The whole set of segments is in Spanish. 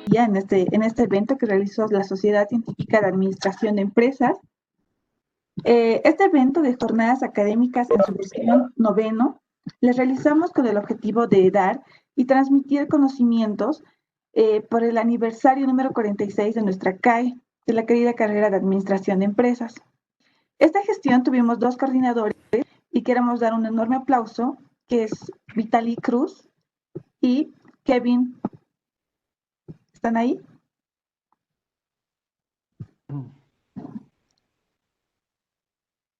Ya en este evento que realizó la Sociedad Científica de Administración de Empresas. Este evento de jornadas académicas en su versión noveno, les realizamos con el objetivo de dar y transmitir conocimientos por el aniversario número 46 de nuestra CAE, de la querida carrera de Administración de Empresas. Esta gestión tuvimos dos coordinadores y queremos dar un enorme aplauso, que es Vitaly Cruz y Kevin. ¿Están ahí?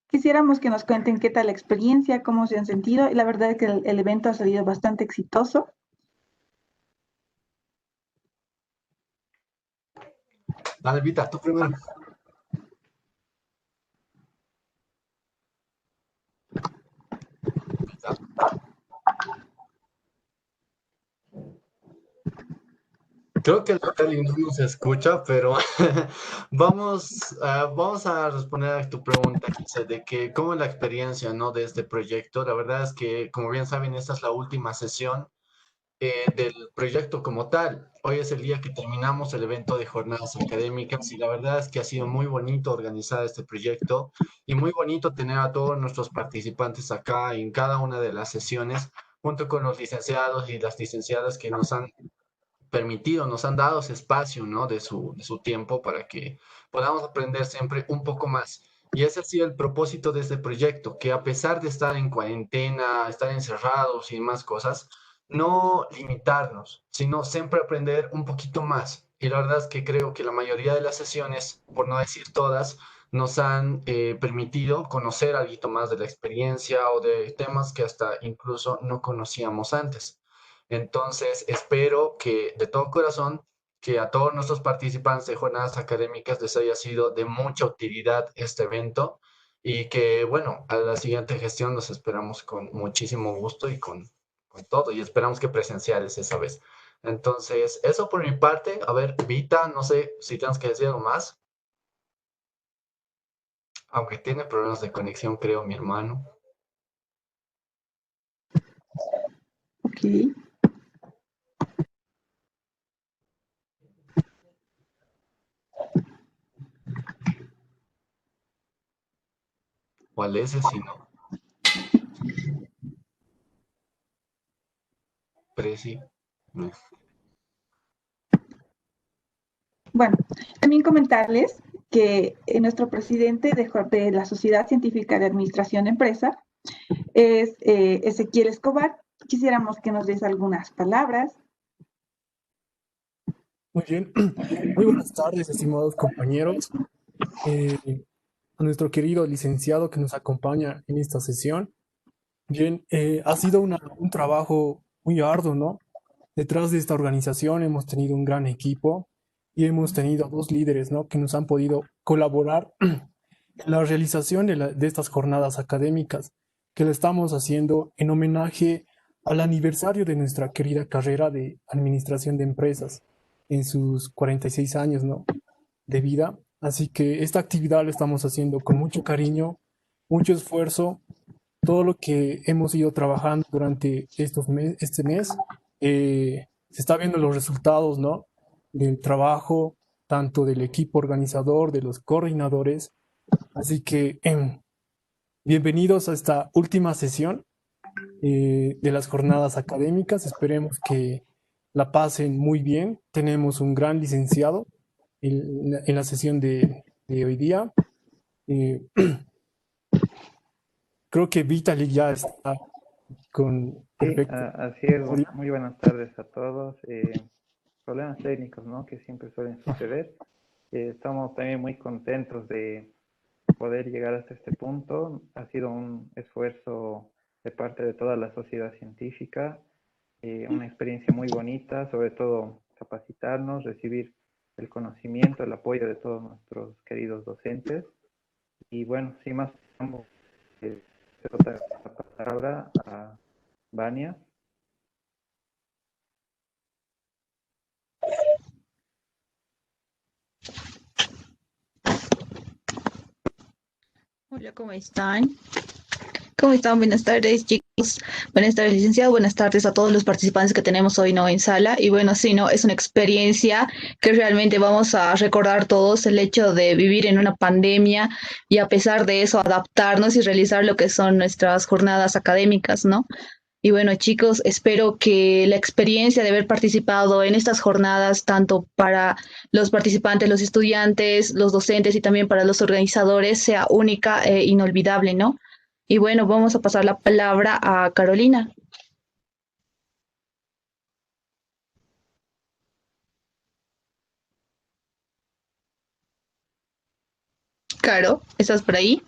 Quisiéramos que nos cuenten qué tal la experiencia, cómo se han sentido, y la verdad es que el evento ha salido bastante exitoso. Dale, Vita, tú primero. Creo que el Vitaly no nos escucha, pero vamos a responder a tu pregunta, Gise, de que cómo es la experiencia, ¿no?, de este proyecto. La verdad es que, como bien saben, esta es la última sesión del proyecto como tal. Hoy es el día que terminamos el evento de jornadas académicas y la verdad es que ha sido muy bonito organizar este proyecto y muy bonito tener a todos nuestros participantes acá en cada una de las sesiones, junto con los licenciados y las licenciadas que nos han permitido, nos han dado ese espacio, ¿no?, de su tiempo para que podamos aprender siempre un poco más. Y ese ha sido el propósito de este proyecto, que a pesar de estar en cuarentena, estar encerrados y más cosas, no limitarnos, sino siempre aprender un poquito más. Y la verdad es que creo que la mayoría de las sesiones, por no decir todas, nos han permitido conocer algo más de la experiencia o de temas que hasta incluso no conocíamos antes. Entonces, espero que de todo corazón, que a todos nuestros participantes de jornadas académicas les haya sido de mucha utilidad este evento y que, bueno, a la siguiente gestión los esperamos con muchísimo gusto y con todo y esperamos que presenciales esa vez. Entonces, eso por mi parte. A ver, Vita, no sé si tienes que decir algo más. Aunque tiene problemas de conexión, creo, mi hermano. Ok. ¿Cuál es ese? Si no, Presi. Bueno, también comentarles que nuestro presidente de la Sociedad Científica de Administración de Empresa es Ezequiel Escobar. Quisiéramos que nos des algunas palabras. Muy bien, muy buenas tardes, estimados compañeros. A nuestro querido licenciado que nos acompaña en esta sesión. Bien, ha sido un trabajo muy arduo, ¿no? Detrás de esta organización hemos tenido un gran equipo y hemos tenido dos líderes, ¿no?, que nos han podido colaborar en la realización de estas jornadas académicas que le estamos haciendo en homenaje al aniversario de nuestra querida carrera de Administración de Empresas en sus 46 años, ¿no?, de vida. Así que esta actividad la estamos haciendo con mucho cariño, mucho esfuerzo. Todo lo que hemos ido trabajando durante este mes, se está viendo los resultados, ¿no?, del trabajo, tanto del equipo organizador, de los coordinadores. Así que bienvenidos a esta última sesión de las jornadas académicas. Esperemos que la pasen muy bien. Tenemos un gran licenciado en la sesión de hoy día. Eh, Creo que Vitaly ya está con Sí, perfecto así es. audio. Muy buenas tardes a todos. Problemas técnicos, ¿no?, que siempre suelen suceder. Estamos también muy contentos de poder llegar hasta este punto. Ha sido un esfuerzo de parte de toda la sociedad científica, una experiencia muy bonita, sobre todo capacitarnos, recibir el conocimiento, el apoyo de todos nuestros queridos docentes. Y bueno, sin más, vamos a pasar la palabra a Vania. Hola, ¿cómo están? ¿Cómo están? Buenas tardes, chicos. Buenas tardes, licenciado. Buenas tardes a todos los participantes que tenemos hoy, ¿no? En sala. Y bueno, sí, ¿no? Es una experiencia que realmente vamos a recordar todos el hecho de vivir en una pandemia y a pesar de eso adaptarnos y realizar lo que son nuestras jornadas académicas, ¿no? Y bueno, chicos, espero que la experiencia de haber participado en estas jornadas, tanto para los participantes, los estudiantes, los docentes y también para los organizadores, sea única e inolvidable, ¿no? Y bueno, vamos a pasar la palabra a Carolina. Caro, ¿estás por ahí?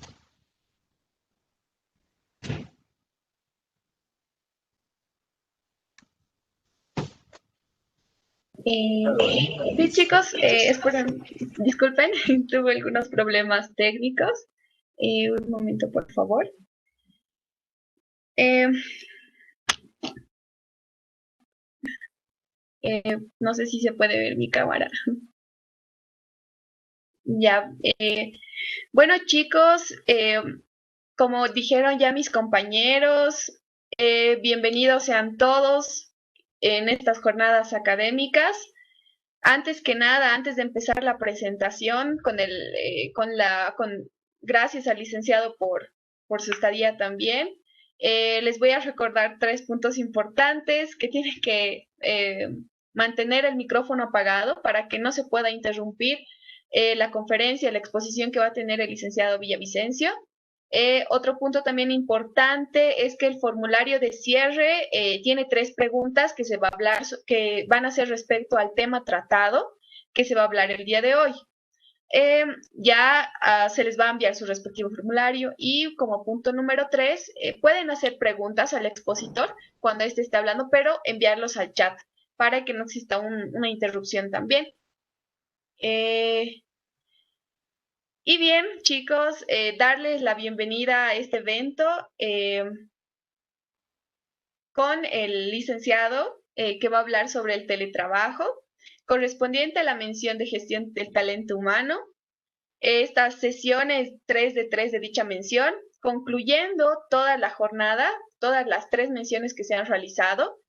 Sí, chicos, esperen, disculpen, tuve algunos problemas técnicos. Un momento, por favor. Eh, no sé si se puede ver mi cámara. Ya. Bueno, chicos, como dijeron ya mis compañeros, bienvenidos sean todos en estas jornadas académicas. Antes que nada, antes de empezar la presentación, gracias al licenciado por su estadía también, les voy a recordar 3 puntos importantes que tienen que mantener el micrófono apagado para que no se pueda interrumpir la conferencia, la exposición que va a tener el licenciado Villavicencio. Otro punto también importante es que el formulario de cierre tiene 3 preguntas que que van a ser respecto al tema tratado que se va a hablar el día de hoy. Ya se les va a enviar su respectivo formulario y como punto número 3, pueden hacer preguntas al expositor cuando éste esté hablando, pero enviarlos al chat para que no exista una interrupción también. Y bien, chicos, darles la bienvenida a este evento con el licenciado que va a hablar sobre el teletrabajo, correspondiente a la mención de gestión del talento humano. Estas sesiones 3 de 3 de dicha mención, concluyendo toda la jornada, todas las 3 menciones que se han realizado.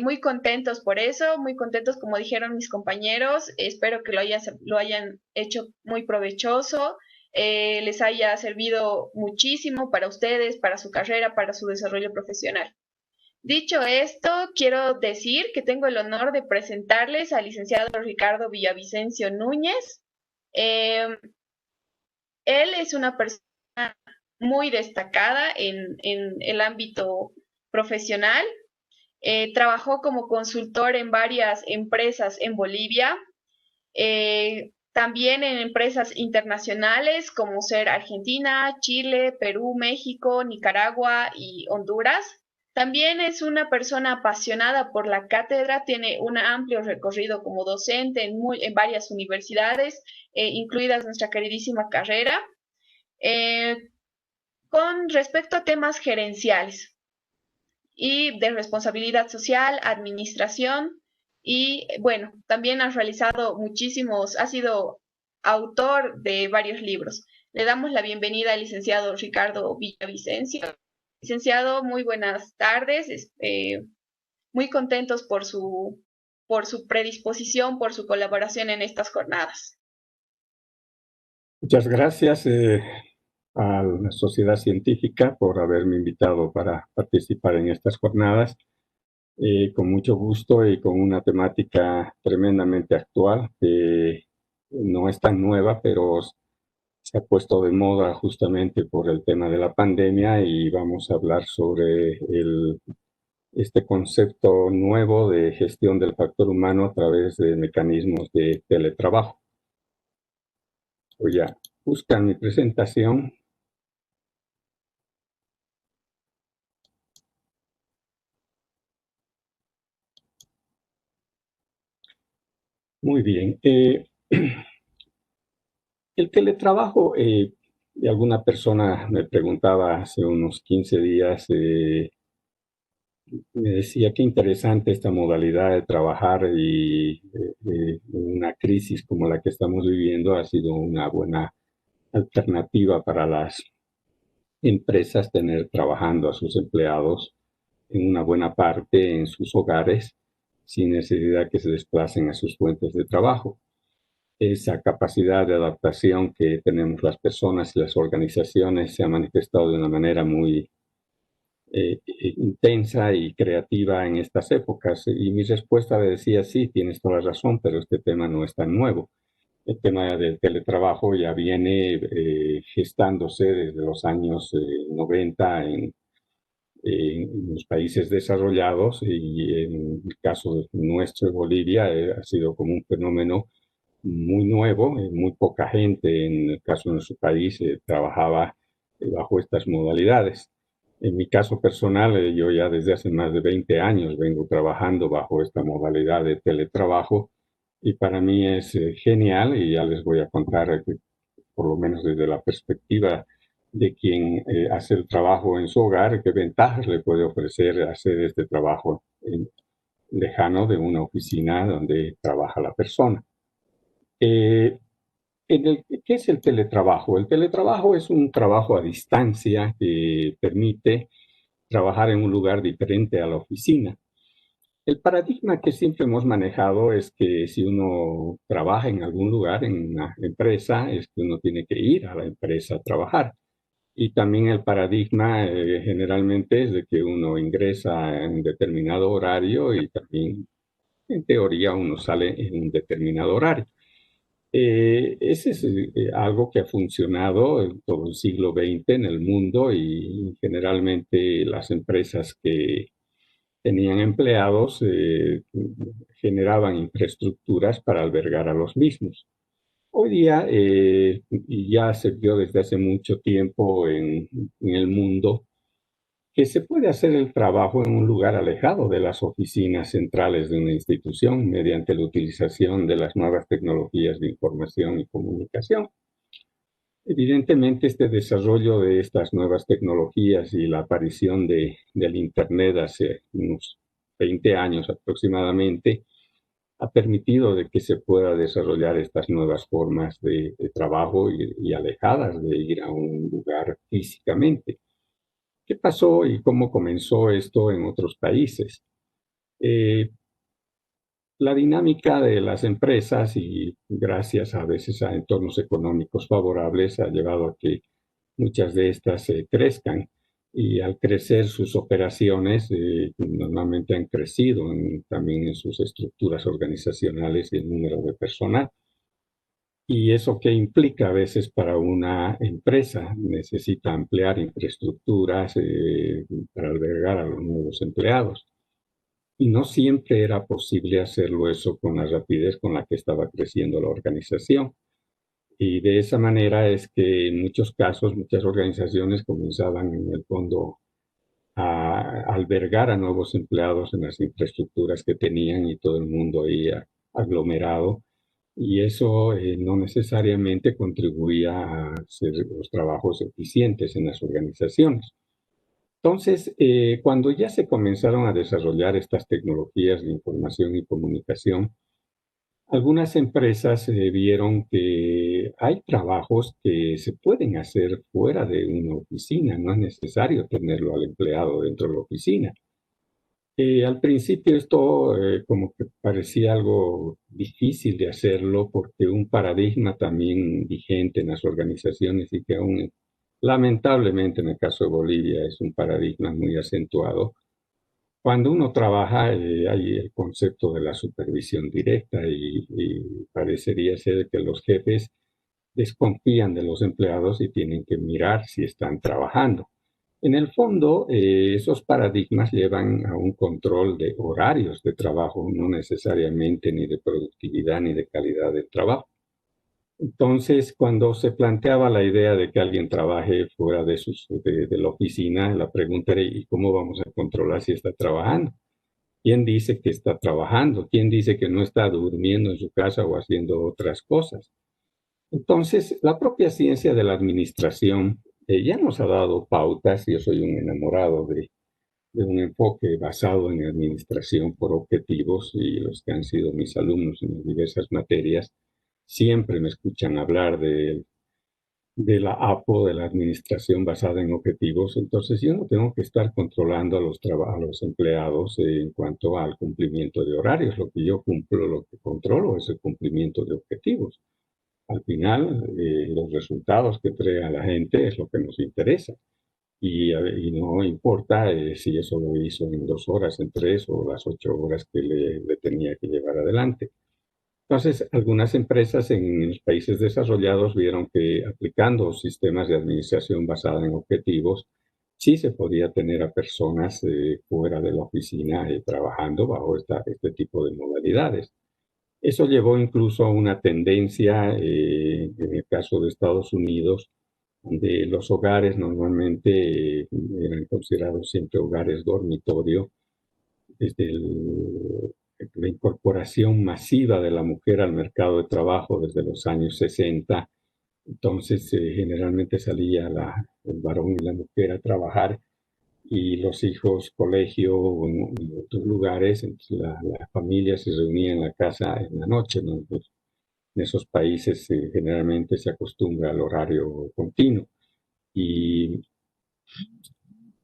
Muy contentos por eso, muy contentos como dijeron mis compañeros, espero que lo hayan hecho muy provechoso, les haya servido muchísimo para ustedes, para su carrera, para su desarrollo profesional. Dicho esto, quiero decir que tengo el honor de presentarles al licenciado Ricardo Villavicencio Núñez. Él es una persona muy destacada en el ámbito profesional. Trabajó como consultor en varias empresas en Bolivia, también en empresas internacionales como ser Argentina, Chile, Perú, México, Nicaragua y Honduras. También es una persona apasionada por la cátedra, tiene un amplio recorrido como docente en varias universidades, incluidas nuestra queridísima carrera. Con respecto a temas gerenciales y de responsabilidad social, administración, y bueno, también ha sido autor de varios libros. Le damos la bienvenida al licenciado Ricardo Villavicencio. Licenciado, muy buenas tardes. Muy contentos por su predisposición, por su colaboración en estas jornadas. Muchas gracias a la sociedad científica por haberme invitado para participar en estas jornadas. Con mucho gusto y con una temática tremendamente actual, que no es tan nueva, pero se ha puesto de moda justamente por el tema de la pandemia, y vamos a hablar sobre este concepto nuevo de gestión del factor humano a través de mecanismos de teletrabajo. Voy a buscar mi presentación. Muy bien. El teletrabajo, y alguna persona me preguntaba hace unos 15 días, me decía qué interesante esta modalidad de trabajar, y una crisis como la que estamos viviendo ha sido una buena alternativa para las empresas tener trabajando a sus empleados en una buena parte en sus hogares sin necesidad que se desplacen a sus fuentes de trabajo. Esa capacidad de adaptación que tenemos las personas y las organizaciones se ha manifestado de una manera muy intensa y creativa en estas épocas. Y mi respuesta le decía, sí, tienes toda la razón, pero este tema no es tan nuevo. El tema del teletrabajo ya viene gestándose desde los años 90 en los países desarrollados, y en el caso de nuestro Bolivia ha sido como un fenómeno muy nuevo. Muy poca gente en el caso de nuestro país trabajaba bajo estas modalidades. En mi caso personal, yo ya desde hace más de 20 años vengo trabajando bajo esta modalidad de teletrabajo, y para mí es genial, y ya les voy a contar que, por lo menos desde la perspectiva de quien hace el trabajo en su hogar, qué ventajas le puede ofrecer hacer este trabajo lejano de una oficina donde trabaja la persona. ¿Qué es el teletrabajo? El teletrabajo es un trabajo a distancia que permite trabajar en un lugar diferente a la oficina. El paradigma que siempre hemos manejado es que si uno trabaja en algún lugar, en una empresa, es que uno tiene que ir a la empresa a trabajar. Y también el paradigma generalmente es de que uno ingresa en un determinado horario y también, en teoría, uno sale en un determinado horario. Ese es algo que ha funcionado en todo el siglo XX en el mundo, y generalmente las empresas que tenían empleados generaban infraestructuras para albergar a los mismos. Hoy día, y ya se vio desde hace mucho tiempo en el mundo, que se puede hacer el trabajo en un lugar alejado de las oficinas centrales de una institución mediante la utilización de las nuevas tecnologías de información y comunicación. Evidentemente, este desarrollo de estas nuevas tecnologías y la aparición del Internet hace unos 20 años aproximadamente ha permitido de que se pueda desarrollar estas nuevas formas de trabajo y alejadas de ir a un lugar físicamente. ¿Qué pasó y cómo comenzó esto en otros países? La dinámica de las empresas, y gracias a veces a entornos económicos favorables, ha llevado a que muchas de estas crezcan, y al crecer sus operaciones normalmente han crecido también en sus estructuras organizacionales y el número de personal. ¿Y eso qué implica a veces para una empresa? Necesita ampliar infraestructuras para albergar a los nuevos empleados. Y no siempre era posible hacerlo eso con la rapidez con la que estaba creciendo la organización. Y de esa manera es que en muchos casos muchas organizaciones comenzaban en el fondo a albergar a nuevos empleados en las infraestructuras que tenían, y todo el mundo ahí aglomerado. Y eso no necesariamente contribuía a hacer los trabajos eficientes en las organizaciones. Entonces, cuando ya se comenzaron a desarrollar estas tecnologías de información y comunicación, algunas empresas vieron que hay trabajos que se pueden hacer fuera de una oficina, no es necesario tenerlo al empleado dentro de la oficina. Al principio esto como que parecía algo difícil de hacerlo, porque un paradigma también vigente en las organizaciones, y que aún lamentablemente en el caso de Bolivia es un paradigma muy acentuado. Cuando uno trabaja hay el concepto de la supervisión directa, y parecería ser que los jefes desconfían de los empleados y tienen que mirar si están trabajando. En el fondo, esos paradigmas llevan a un control de horarios de trabajo, no necesariamente ni de productividad ni de calidad del trabajo. Entonces, cuando se planteaba la idea de que alguien trabaje fuera de la oficina, la pregunta era: ¿y cómo vamos a controlar si está trabajando? ¿Quién dice que está trabajando? ¿Quién dice que no está durmiendo en su casa o haciendo otras cosas? Entonces, la propia ciencia de la administración ya nos ha dado pautas. Yo soy un enamorado de un enfoque basado en administración por objetivos, y los que han sido mis alumnos en las diversas materias siempre me escuchan hablar del de la APO, de la Administración Basada en Objetivos. Entonces yo no tengo que estar controlando a los empleados en cuanto al cumplimiento de horarios. Lo que yo cumplo, lo que controlo es el cumplimiento de objetivos. Al final, los resultados que trae a la gente es lo que nos interesa. Y no importa si eso lo hizo en 2 horas, en 3 o las 8 horas que le tenía que llevar adelante. Entonces, algunas empresas en los países desarrollados vieron que aplicando sistemas de administración basada en objetivos, sí se podía tener a personas fuera de la oficina trabajando bajo este tipo de modalidades. Eso llevó incluso a una tendencia, en el caso de Estados Unidos, donde los hogares normalmente eran considerados siempre hogares dormitorio, desde la incorporación masiva de la mujer al mercado de trabajo desde los años 60. Entonces, generalmente salía el varón y la mujer a trabajar y los hijos colegio o en otros lugares. Entonces, la familia se reunía en la casa en la noche, ¿no? Pues, en esos países generalmente se acostumbra al horario continuo. Y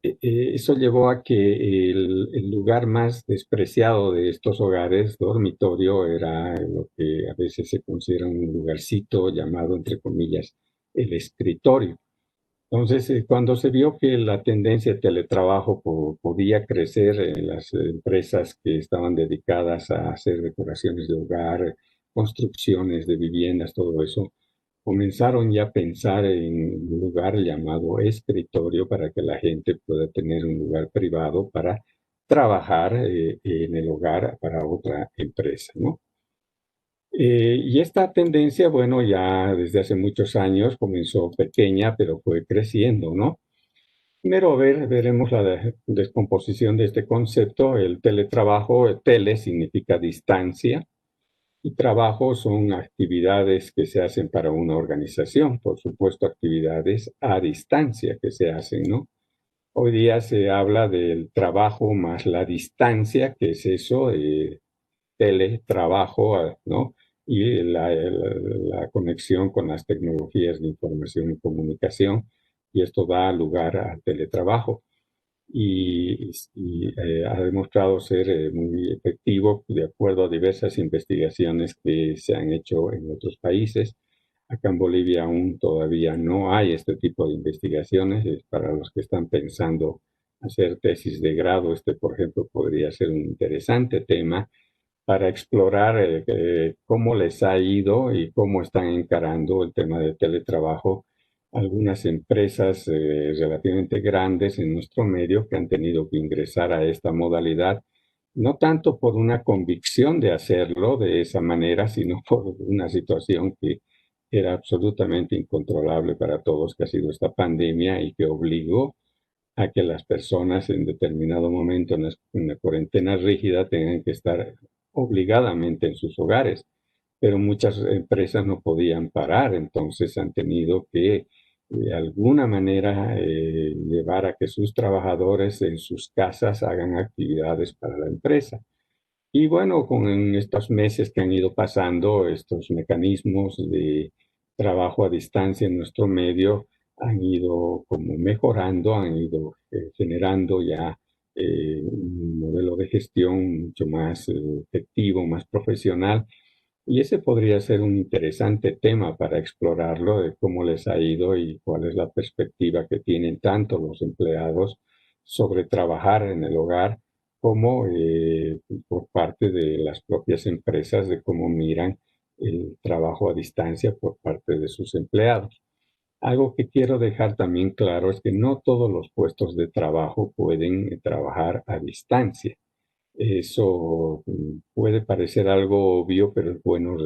eso llevó a que el lugar más despreciado de estos hogares, dormitorio, era lo que a veces se considera un lugarcito llamado, entre comillas, el escritorio. Entonces, cuando se vio que la tendencia de teletrabajo podía crecer en las empresas que estaban dedicadas a hacer decoraciones de hogar, construcciones de viviendas, todo eso, comenzaron ya a pensar en un lugar llamado escritorio para que la gente pueda tener un lugar privado para trabajar en el hogar para otra empresa, ¿no? Y esta tendencia, bueno, ya desde hace muchos años comenzó pequeña, pero fue creciendo, ¿no? Primero veremos la descomposición de este concepto. El teletrabajo, tele significa distancia, y trabajo son actividades que se hacen para una organización, por supuesto, actividades a distancia que se hacen, ¿no? Hoy día se habla del trabajo más la distancia, que es eso, teletrabajo, ¿no? Y la conexión con las tecnologías de información y comunicación, y esto da lugar a teletrabajo. Y ha demostrado ser muy efectivo de acuerdo a diversas investigaciones que se han hecho en otros países. Acá en Bolivia aún todavía no hay este tipo de investigaciones. Para los que están pensando hacer tesis de grado, por ejemplo, podría ser un interesante tema para explorar cómo les ha ido y cómo están encarando el tema del teletrabajo algunas empresas relativamente grandes en nuestro medio que han tenido que ingresar a esta modalidad, no tanto por una convicción de hacerlo de esa manera, sino por una situación que era absolutamente incontrolable para todos, que ha sido esta pandemia y que obligó a que las personas en determinado momento en una cuarentena rígida tengan que estar obligadamente en sus hogares. Pero muchas empresas no podían parar, entonces han tenido que de alguna manera llevar a que sus trabajadores en sus casas hagan actividades para la empresa. Y bueno, con estos meses que han ido pasando, estos mecanismos de trabajo a distancia en nuestro medio han ido como mejorando, han ido generando ya un modelo de gestión mucho más efectivo, más profesional. Y ese podría ser un interesante tema para explorarlo, de cómo les ha ido y cuál es la perspectiva que tienen tanto los empleados sobre trabajar en el hogar como por parte de las propias empresas de cómo miran el trabajo a distancia por parte de sus empleados. Algo que quiero dejar también claro es que no todos los puestos de trabajo pueden trabajar a distancia. Eso puede parecer algo obvio, pero es bueno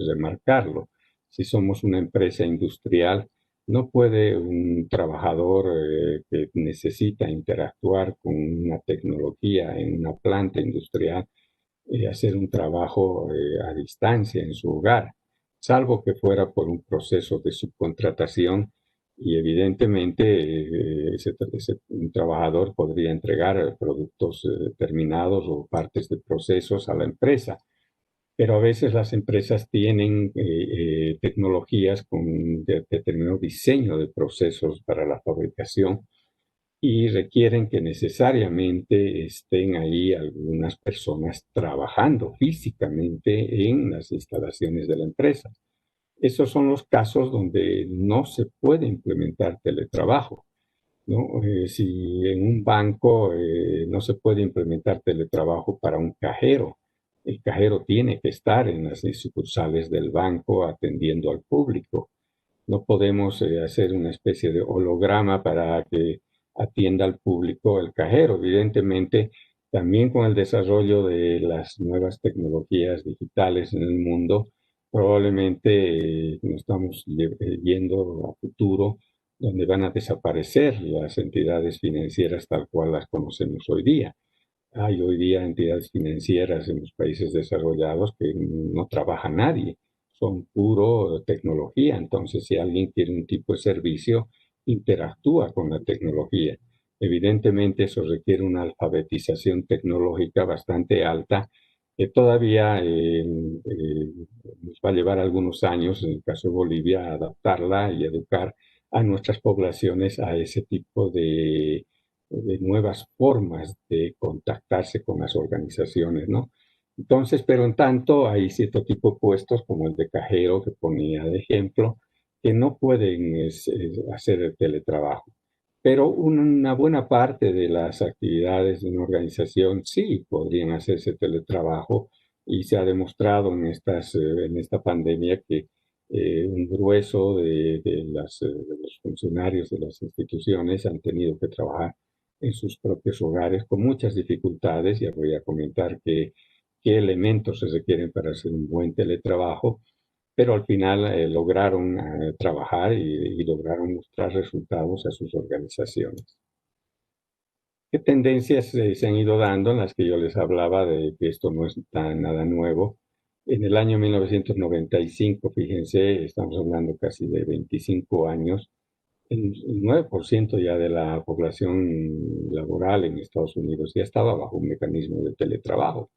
remarcarlo. Si somos una empresa industrial, no puede un trabajador que necesita interactuar con una tecnología en una planta industrial hacer un trabajo a distancia en su hogar, salvo que fuera por un proceso de subcontratación y evidentemente un trabajador podría entregar productos terminados o partes de procesos a la empresa. pero a veces las empresas tienen tecnologías con determinado diseño de procesos para la fabricación y requieren que necesariamente estén ahí algunas personas trabajando físicamente en las instalaciones de la empresa. Esos son los casos donde no se puede implementar teletrabajo, ¿no? Si en un banco no se puede implementar teletrabajo para un cajero, el cajero tiene que estar en las sucursales del banco atendiendo al público. No podemos hacer una especie de holograma para que atienda al público el cajero. Evidentemente, también con el desarrollo de las nuevas tecnologías digitales en el mundo, probablemente nos estamos yendo a futuro donde van a desaparecer las entidades financieras tal cual las conocemos hoy día. Hay hoy día entidades financieras en los países desarrollados que no trabaja nadie, son puro tecnología. Entonces, si alguien quiere un tipo de servicio, interactúa con la tecnología. Evidentemente, eso requiere una alfabetización tecnológica bastante alta, que todavía nos va a llevar algunos años, en el caso de Bolivia, a adaptarla y educar a nuestras poblaciones a ese tipo de nuevas formas de contactarse con las organizaciones, ¿no? Entonces, pero en tanto hay cierto tipo de puestos como el de cajero que ponía de ejemplo, que no pueden hacer el teletrabajo. Pero una buena parte de las actividades de una organización sí podrían hacerse teletrabajo y se ha demostrado en esta pandemia que un grueso de los funcionarios de las instituciones han tenido que trabajar en sus propios hogares con muchas dificultades. Ya voy a comentar qué elementos se requieren para hacer un buen teletrabajo, pero al final lograron trabajar y lograron mostrar resultados a sus organizaciones. ¿Qué tendencias se han ido dando en las que yo les hablaba de que esto no es nada nuevo? En el año 1995, fíjense, estamos hablando casi de 25 años, el 9% ya de la población laboral en Estados Unidos ya estaba bajo un mecanismo de teletrabajo.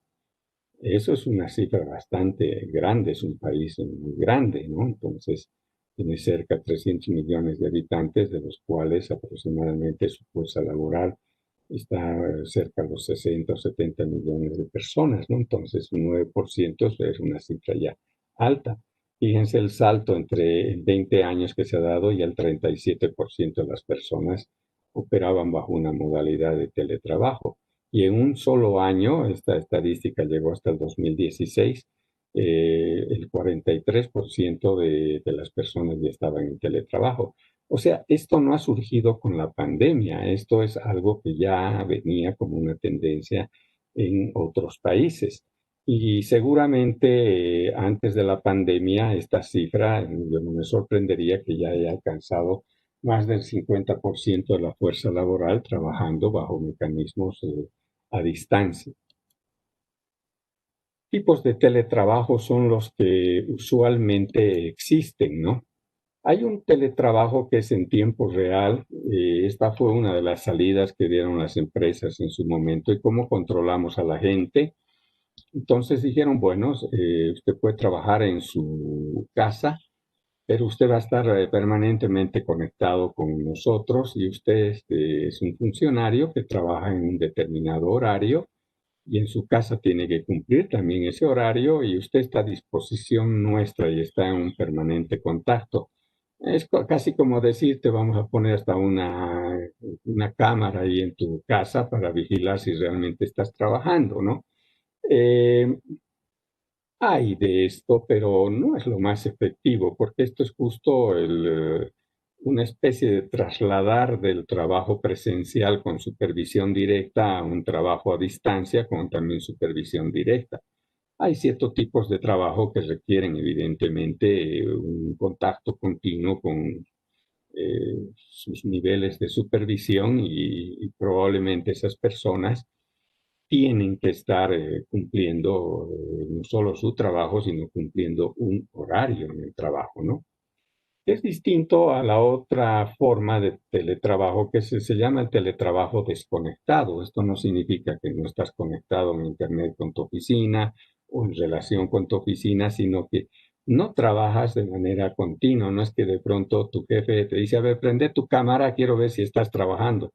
Eso es una cifra bastante grande, es un país muy grande, ¿no? Entonces, tiene cerca de 300 millones de habitantes, de los cuales aproximadamente su fuerza laboral está cerca de los 60 o 70 millones de personas, ¿no? Entonces, un 9% es una cifra ya alta. Fíjense el salto entre 20 años que se ha dado y el 37% de las personas operaban bajo una modalidad de teletrabajo. Y en un solo año, esta estadística llegó hasta el 2016, el 43% de las personas ya estaban en teletrabajo. O sea, esto no ha surgido con la pandemia, esto es algo que ya venía como una tendencia en otros países. Y seguramente antes de la pandemia, esta cifra, yo no me sorprendería que ya haya alcanzado más del 50% de la fuerza laboral trabajando bajo mecanismos a distancia. Tipos de teletrabajo son los que usualmente existen, ¿no? Hay un teletrabajo que es en tiempo real. Esta fue una de las salidas que dieron las empresas en su momento y cómo controlamos a la gente. Entonces dijeron, bueno, usted puede trabajar en su casa, pero usted va a estar permanentemente conectado con nosotros y usted es un funcionario que trabaja en un determinado horario y en su casa tiene que cumplir también ese horario y usted está a disposición nuestra y está en un permanente contacto. Es casi como decirte, vamos a poner hasta una cámara ahí en tu casa para vigilar si realmente estás trabajando, ¿no? Eh, Hay de esto, pero no es lo más efectivo, porque esto es justo una especie de trasladar del trabajo presencial con supervisión directa a un trabajo a distancia con también supervisión directa. Hay ciertos tipos de trabajo que requieren evidentemente un contacto continuo con sus niveles de supervisión y probablemente esas personas tienen que estar cumpliendo no solo su trabajo, sino cumpliendo un horario en el trabajo, ¿no? Es distinto a la otra forma de teletrabajo que se llama el teletrabajo desconectado. Esto no significa que no estás conectado en Internet con tu oficina o en relación con tu oficina, sino que no trabajas de manera continua. No es que de pronto tu jefe te dice, a ver, prende tu cámara, quiero ver si estás trabajando.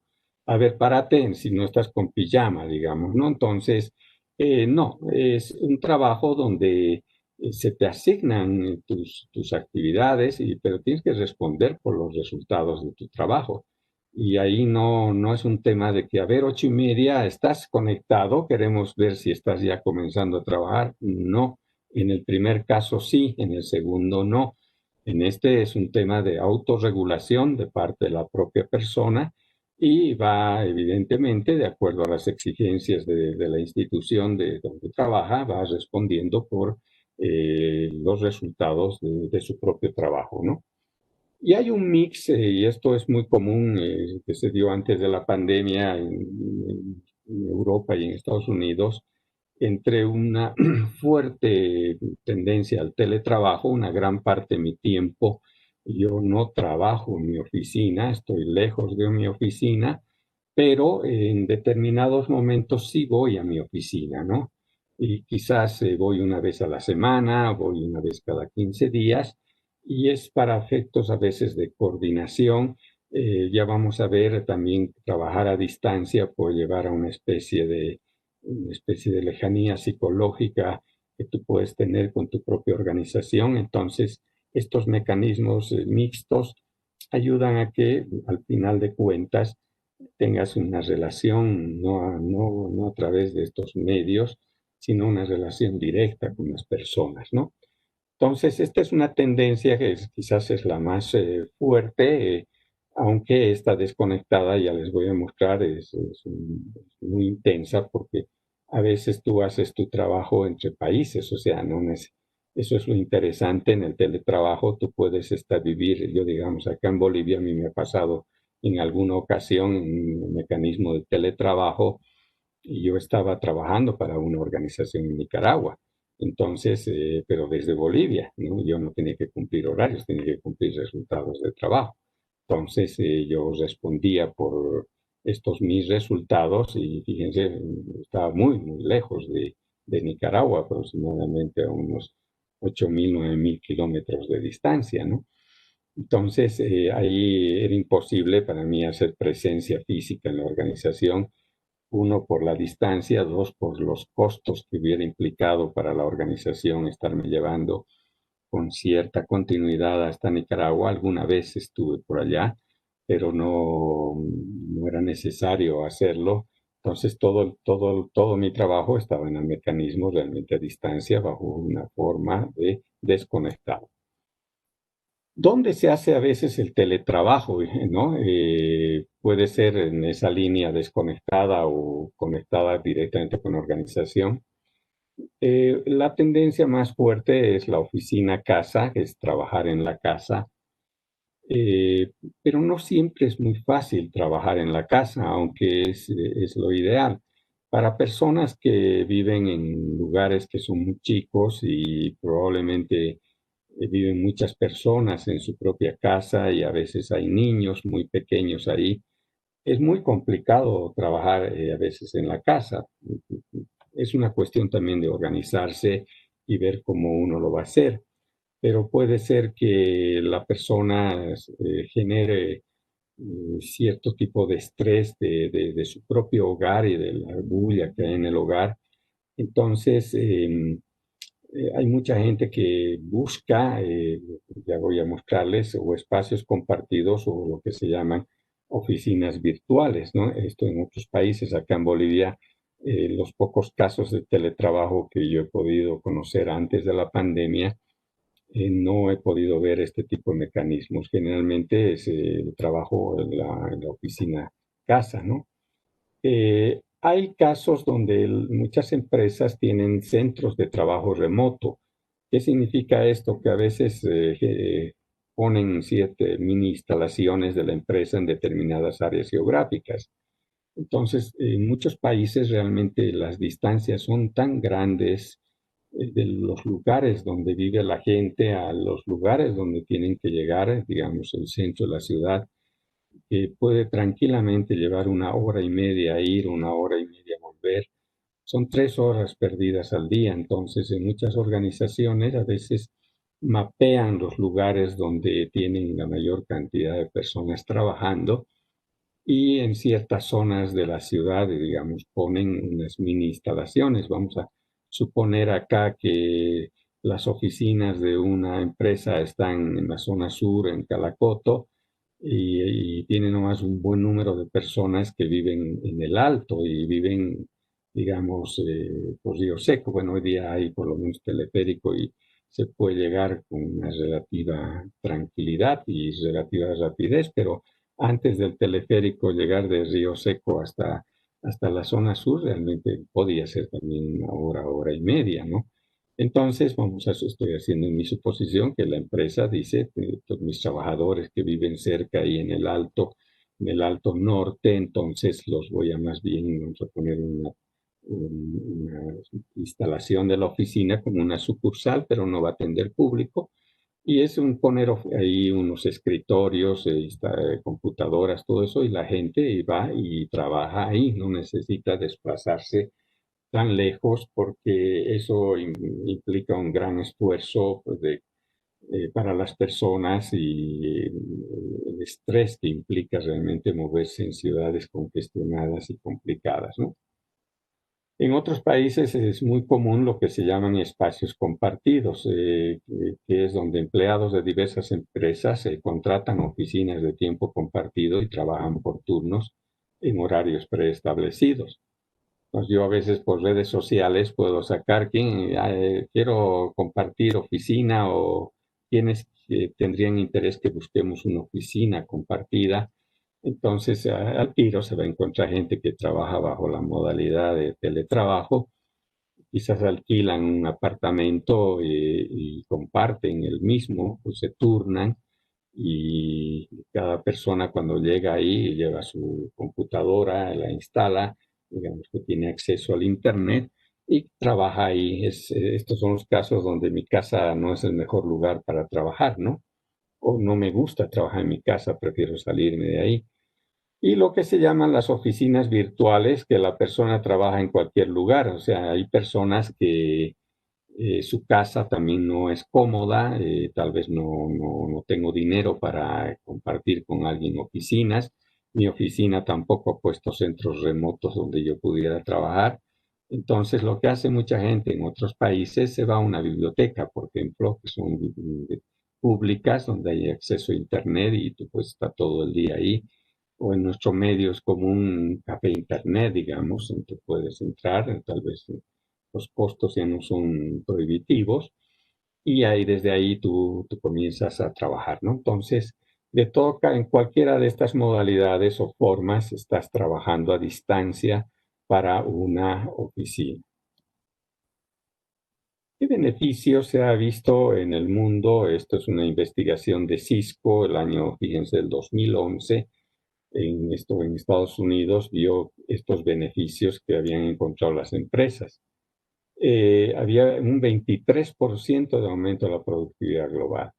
A ver, párate si no estás con pijama, digamos, ¿no? Entonces, no, es un trabajo donde se te asignan tus actividades, pero tienes que responder por los resultados de tu trabajo. Y ahí no es un tema de que, a ver, 8:30, ¿estás conectado? Queremos ver si estás ya comenzando a trabajar. No, en el primer caso sí, en el segundo no. En este es un tema de autorregulación de parte de la propia persona y va evidentemente de acuerdo a las exigencias de la institución de donde trabaja, va respondiendo por los resultados de su propio trabajo, ¿no? Y hay un mix, y esto es muy común, que se dio antes de la pandemia en Europa y en Estados Unidos, entre una fuerte tendencia al teletrabajo. Una gran parte de mi tiempo yo no trabajo en mi oficina, estoy lejos de mi oficina, pero en determinados momentos sí voy a mi oficina, ¿no? Y quizás voy una vez a la semana, voy una vez cada 15 días, y es para efectos a veces de coordinación. Ya vamos a ver también trabajar a distancia puede llevar a una especie de lejanía psicológica que tú puedes tener con tu propia organización. Entonces, estos mecanismos mixtos ayudan a que al final de cuentas tengas una relación no a través de estos medios, sino una relación directa con las personas, ¿no? Entonces, esta es una tendencia que quizás es la más fuerte, aunque está desconectada, ya les voy a mostrar, es muy intensa porque a veces tú haces tu trabajo entre países, o sea, eso es lo interesante en el teletrabajo. Tú puedes vivir, yo digamos, acá en Bolivia a mí me ha pasado en alguna ocasión un mecanismo de teletrabajo y yo estaba trabajando para una organización en Nicaragua. Entonces, pero desde Bolivia, ¿no? Yo no tenía que cumplir horarios, tenía que cumplir resultados de trabajo. Entonces, yo respondía por estos mis resultados y fíjense, estaba muy lejos de Nicaragua, aproximadamente a unos 8.000, 9.000 kilómetros de distancia, ¿no? Entonces, ahí era imposible para mí hacer presencia física en la organización. Uno, por la distancia; dos, por los costos que hubiera implicado para la organización estarme llevando con cierta continuidad hasta Nicaragua. Alguna vez estuve por allá, pero no era necesario hacerlo. Entonces, todo mi trabajo estaba en el mecanismo realmente a distancia, bajo una forma de desconectado. ¿Dónde se hace a veces el teletrabajo, no? Puede ser en esa línea desconectada o conectada directamente con la organización. La tendencia más fuerte es la oficina-casa, es trabajar en la casa, pero no siempre es muy fácil trabajar en la casa, aunque es lo ideal. Para personas que viven en lugares que son muy chicos y probablemente viven muchas personas en su propia casa y a veces hay niños muy pequeños ahí, es muy complicado trabajar a veces en la casa. Es una cuestión también de organizarse y ver cómo uno lo va a hacer, pero puede ser que la persona genere cierto tipo de estrés de su propio hogar y de la bulla que hay en el hogar. Entonces, hay mucha gente que busca, ya voy a mostrarles, o espacios compartidos o lo que se llaman oficinas virtuales, ¿no? Esto en otros países. Acá en Bolivia, los pocos casos de teletrabajo que yo he podido conocer antes de la pandemia, no he podido ver este tipo de mecanismos. Generalmente es el trabajo en la oficina casa, ¿no? Hay casos donde muchas empresas tienen centros de trabajo remoto. ¿Qué significa esto? Que a veces ponen mini instalaciones de la empresa en determinadas áreas geográficas. Entonces, en muchos países realmente las distancias son tan grandes, de los lugares donde vive la gente a los lugares donde tienen que llegar, digamos, el centro de la ciudad, que puede tranquilamente llevar 1 hora y media ir, 1 hora y media volver. son 3 horas perdidas al día. Entonces, en muchas organizaciones a veces mapean los lugares donde tienen la mayor cantidad de personas trabajando y en ciertas zonas de la ciudad, digamos, ponen unas mini instalaciones. Vamos a suponer acá que las oficinas de una empresa están en la zona sur, en Calacoto, y tienen nomás un buen número de personas que viven en el Alto y viven, digamos, por Río Seco. Bueno, hoy día hay por lo menos teleférico y se puede llegar con una relativa tranquilidad y relativa rapidez, pero antes del teleférico llegar de Río Seco hasta la zona sur realmente podía ser también una hora, hora y media, ¿no? Entonces, estoy haciendo mi suposición que la empresa dice, todos mis trabajadores que viven cerca ahí en el alto norte, entonces los voy a más bien, vamos a poner una instalación de la oficina como una sucursal, pero no va a atender público. Y es poner ahí unos escritorios, computadoras, todo eso, y la gente va y trabaja ahí, no necesita desplazarse tan lejos porque eso implica un gran esfuerzo pues, para las personas y el estrés que implica realmente moverse en ciudades congestionadas y complicadas, ¿no? En otros países es muy común lo que se llaman espacios compartidos, que es donde empleados de diversas empresas contratan oficinas de tiempo compartido y trabajan por turnos en horarios preestablecidos. Pues yo a veces por redes sociales puedo sacar quiero compartir oficina o quienes tendrían interés que busquemos una oficina compartida. Entonces al tiro se va a encontrar gente que trabaja bajo la modalidad de teletrabajo, quizás alquilan un apartamento y comparten el mismo, pues se turnan y cada persona cuando llega ahí lleva su computadora, la instala, digamos que tiene acceso al Internet y trabaja ahí. Estos son los casos donde mi casa no es el mejor lugar para trabajar, ¿no? O no me gusta trabajar en mi casa, prefiero salirme de ahí. Y lo que se llaman las oficinas virtuales, que la persona trabaja en cualquier lugar. O sea, hay personas que su casa también no es cómoda, tal vez no tengo dinero para compartir con alguien oficinas. Mi oficina tampoco ha puesto centros remotos donde yo pudiera trabajar. Entonces, lo que hace mucha gente en otros países se va a una biblioteca, por ejemplo, que son públicas, donde hay acceso a Internet y tú puedes estar todo el día ahí o en nuestro medio es como un café internet, digamos, en que puedes entrar, tal vez los costos ya no son prohibitivos, y ahí desde ahí tú comienzas a trabajar, ¿no? Entonces, en cualquiera de estas modalidades o formas, estás trabajando a distancia para una oficina. ¿Qué beneficios se ha visto en el mundo? Esto es una investigación de Cisco, el año, fíjense, del 2011, en Estados Unidos vio estos beneficios que habían encontrado las empresas. Había un 23% de aumento de la productividad global.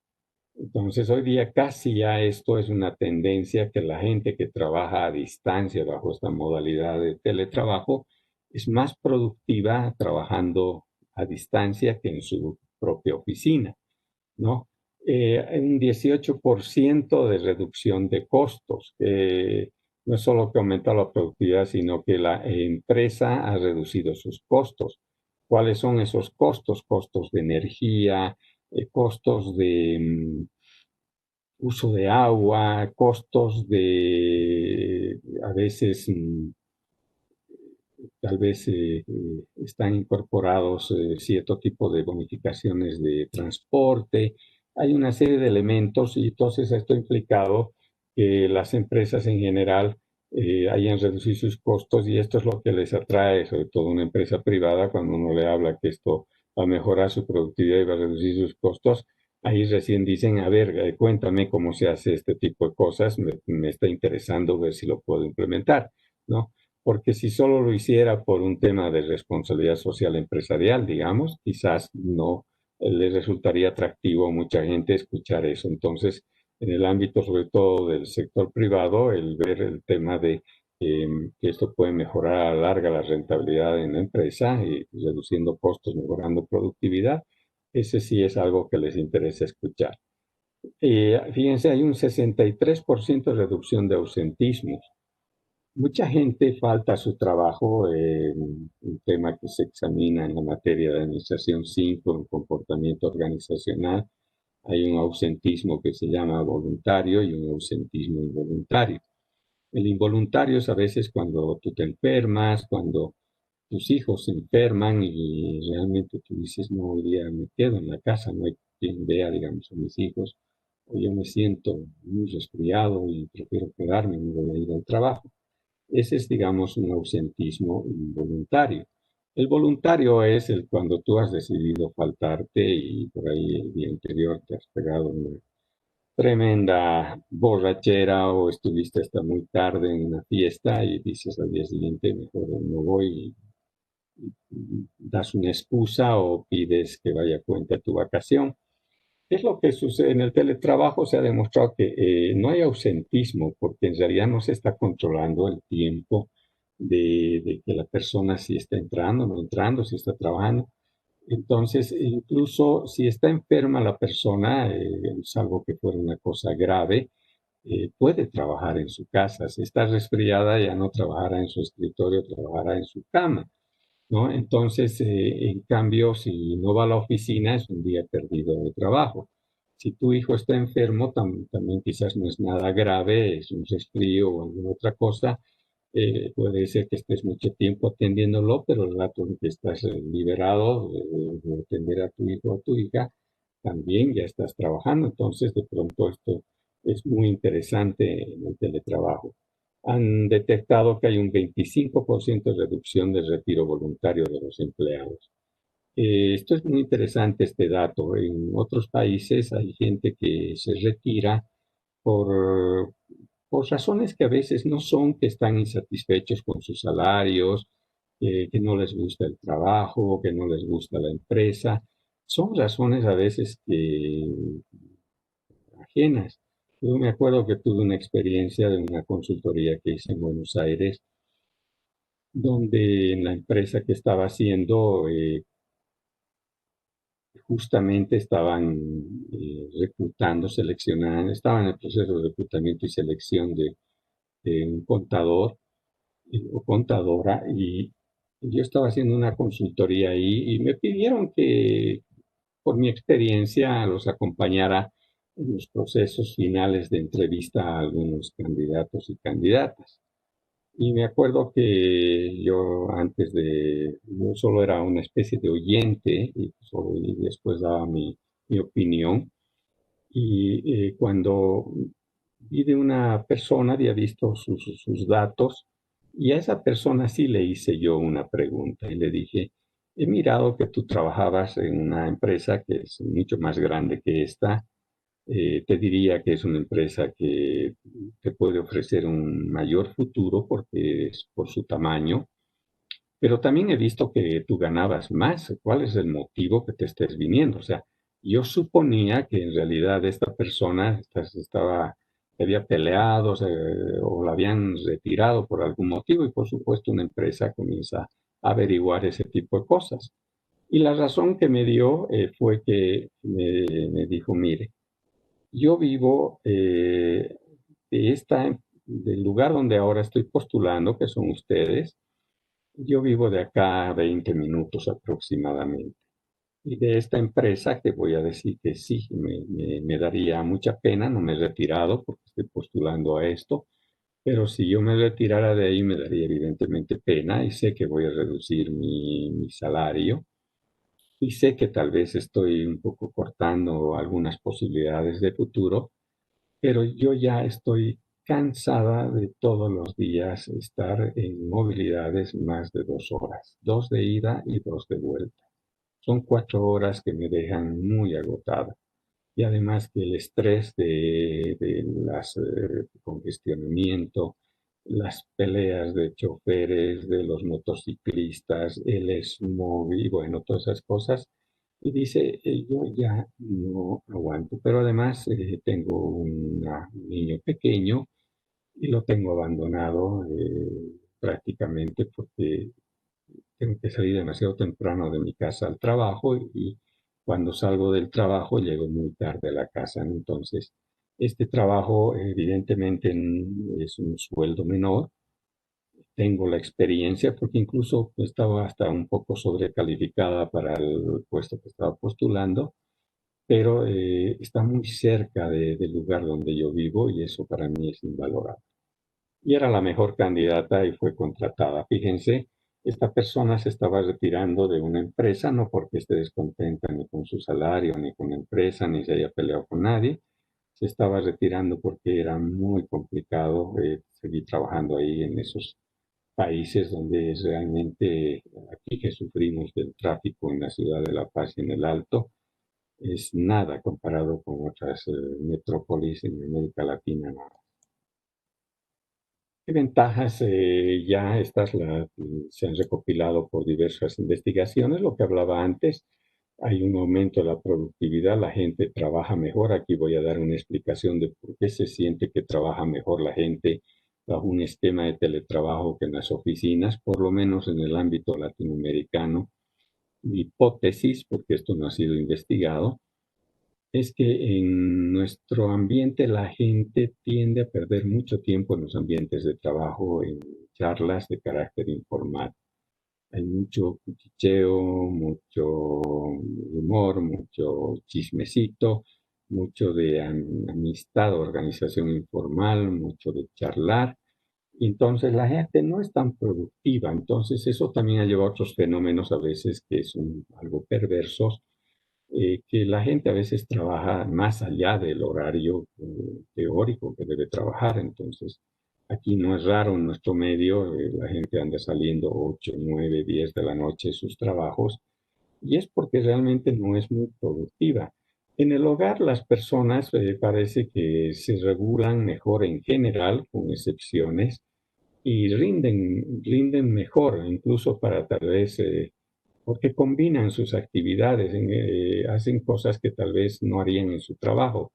Entonces, hoy día casi ya esto es una tendencia que la gente que trabaja a distancia bajo esta modalidad de teletrabajo es más productiva trabajando a distancia que en su propia oficina, ¿no? Un 18% de reducción de costos. No es solo que aumenta la productividad, sino que la empresa ha reducido sus costos. ¿Cuáles son esos costos? Costos de energía, costos de uso de agua, costos de, a veces, tal vez están incorporados cierto tipo de bonificaciones de transporte. Hay una serie de elementos y entonces esto ha implicado que las empresas en general hayan reducido sus costos y esto es lo que les atrae, sobre todo una empresa privada, cuando uno le habla que esto va a mejorar su productividad y va a reducir sus costos. Ahí recién dicen, a ver, cuéntame cómo se hace este tipo de cosas, me está interesando ver si lo puedo implementar, ¿no? Porque si solo lo hiciera por un tema de responsabilidad social empresarial, digamos, quizás no le resultaría atractivo a mucha gente escuchar eso. Entonces, en el ámbito sobre todo del sector privado, el ver el tema de que esto puede mejorar a la larga la rentabilidad en la empresa y reduciendo costos, mejorando productividad. Ese sí es algo que les interesa escuchar. Fíjense, hay un 63% de reducción de ausentismos. Mucha gente falta a su trabajo, un tema que se examina en la materia de Administración 5, en comportamiento organizacional. Hay un ausentismo que se llama voluntario y un ausentismo involuntario. El involuntario es a veces cuando tú te enfermas, cuando tus hijos se enferman y realmente tú dices, no, hoy día me quedo en la casa, no hay quien vea, digamos, a mis hijos, o yo me siento muy resfriado y prefiero quedarme, no voy a ir al trabajo. Ese es, digamos, un ausentismo involuntario. El voluntario es el cuando tú has decidido faltarte y por ahí el día anterior te has pegado una tremenda borrachera o estuviste hasta muy tarde en una fiesta y dices al día siguiente, mejor no voy, y das una excusa o pides que vaya a cuenta tu vacación. ¿Qué es lo que sucede? En el teletrabajo se ha demostrado que no hay ausentismo porque en realidad no se está controlando el tiempo de que la persona si está entrando, no entrando, si está trabajando. Entonces, incluso si está enferma la persona, salvo que fuera una cosa grave, puede trabajar en su casa. Si está resfriada, ya no trabajará en su escritorio, trabajará en su cama, ¿no? Entonces, en cambio, si no va a la oficina, es un día perdido de trabajo. Si tu hijo está enfermo, también quizás no es nada grave, es un resfrío o alguna otra cosa. Puede ser que estés mucho tiempo atendiéndolo, pero el rato en que estás liberado de atender a tu hijo o a tu hija, también ya estás trabajando. Entonces, de pronto esto es muy interesante en el teletrabajo. Han detectado que hay un 25% de reducción del retiro voluntario de los empleados. Esto es muy interesante, este dato. En otros países hay gente que se retira por, por razones que a veces no son que están insatisfechos con sus salarios, que no les gusta el trabajo, que no les gusta la empresa. Son razones a veces que ajenas. Yo me acuerdo que tuve una experiencia de una consultoría que hice en Buenos Aires, donde en la empresa que estaba haciendo, justamente estaban reclutando, seleccionando, estaban en el proceso de reclutamiento y selección de un contador o contadora, y yo estaba haciendo una consultoría ahí y me pidieron que, por mi experiencia, los acompañara en los procesos finales de entrevista a algunos candidatos y candidatas. Y me acuerdo que yo solo era una especie de oyente y después daba mi opinión. Y cuando vi de una persona, había visto sus datos, y a esa persona sí le hice yo una pregunta y le dije, he mirado que tú trabajabas en una empresa que es mucho más grande que esta. Te diría que es una empresa que te puede ofrecer un mayor futuro porque es por su tamaño, pero también he visto que tú ganabas más. ¿Cuál es el motivo que te estés viniendo? O sea, yo suponía que en realidad esta persona se había peleado, o la habían retirado por algún motivo, y por supuesto una empresa comienza a averiguar ese tipo de cosas. Y la razón que me dio fue que me dijo, mire, yo vivo del lugar donde ahora estoy postulando, que son ustedes. Yo vivo de acá a 20 minutos aproximadamente. Y de esta empresa, que voy a decir que sí, me daría mucha pena, no me he retirado porque estoy postulando a esto, pero si yo me retirara de ahí me daría evidentemente pena, y sé que voy a reducir mi salario, y sé que tal vez estoy un poco cortando algunas posibilidades de futuro, pero yo ya estoy cansada de todos los días estar en movilidades más de 2 horas, 2 de ida y 2 de vuelta. Son 4 horas que me dejan muy agotada. Y además que el estrés de las congestionamiento, las peleas de choferes, de los motociclistas, el smog y bueno, todas esas cosas. Y dice, yo ya no aguanto, pero además tengo un niño pequeño y lo tengo abandonado prácticamente porque tengo que salir demasiado temprano de mi casa al trabajo y cuando salgo del trabajo llego muy tarde a la casa, ¿no? Entonces, este trabajo evidentemente es un sueldo menor. Tengo la experiencia porque incluso estaba hasta un poco sobrecalificada para el puesto que estaba postulando, pero está muy cerca del lugar donde yo vivo y eso para mí es invalorable. Y era la mejor candidata y fue contratada. Fíjense, esta persona se estaba retirando de una empresa, no porque esté descontenta ni con su salario, ni con la empresa, ni se haya peleado con nadie. Se estaba retirando porque era muy complicado seguir trabajando ahí en esos países donde es realmente, aquí que sufrimos del tráfico en la ciudad de La Paz y en el Alto, es nada comparado con otras metrópolis en América Latina, ¿no? ¿Qué ventajas ya se han recopilado por diversas investigaciones? Lo que hablaba antes, hay un aumento de la productividad, la gente trabaja mejor. Aquí voy a dar una explicación de por qué se siente que trabaja mejor la gente bajo un esquema de teletrabajo que en las oficinas, por lo menos en el ámbito latinoamericano. Mi hipótesis, porque esto no ha sido investigado, es que en nuestro ambiente la gente tiende a perder mucho tiempo en los ambientes de trabajo, en charlas de carácter informal. Hay mucho cuchicheo, mucho humor, mucho chismecito, mucho de amistad, organización informal, mucho de charlar. Y entonces la gente no es tan productiva. Entonces eso también ha llevado a otros fenómenos a veces que son algo perversos, que la gente a veces trabaja más allá del horario teórico que debe trabajar. Entonces, aquí no es raro en nuestro medio, la gente anda saliendo 8, 9, 10 de la noche de sus trabajos y es porque realmente no es muy productiva. En el hogar las personas parece que se regulan mejor en general, con excepciones, y rinden mejor, incluso para tal vez porque combinan sus actividades, hacen cosas que tal vez no harían en su trabajo.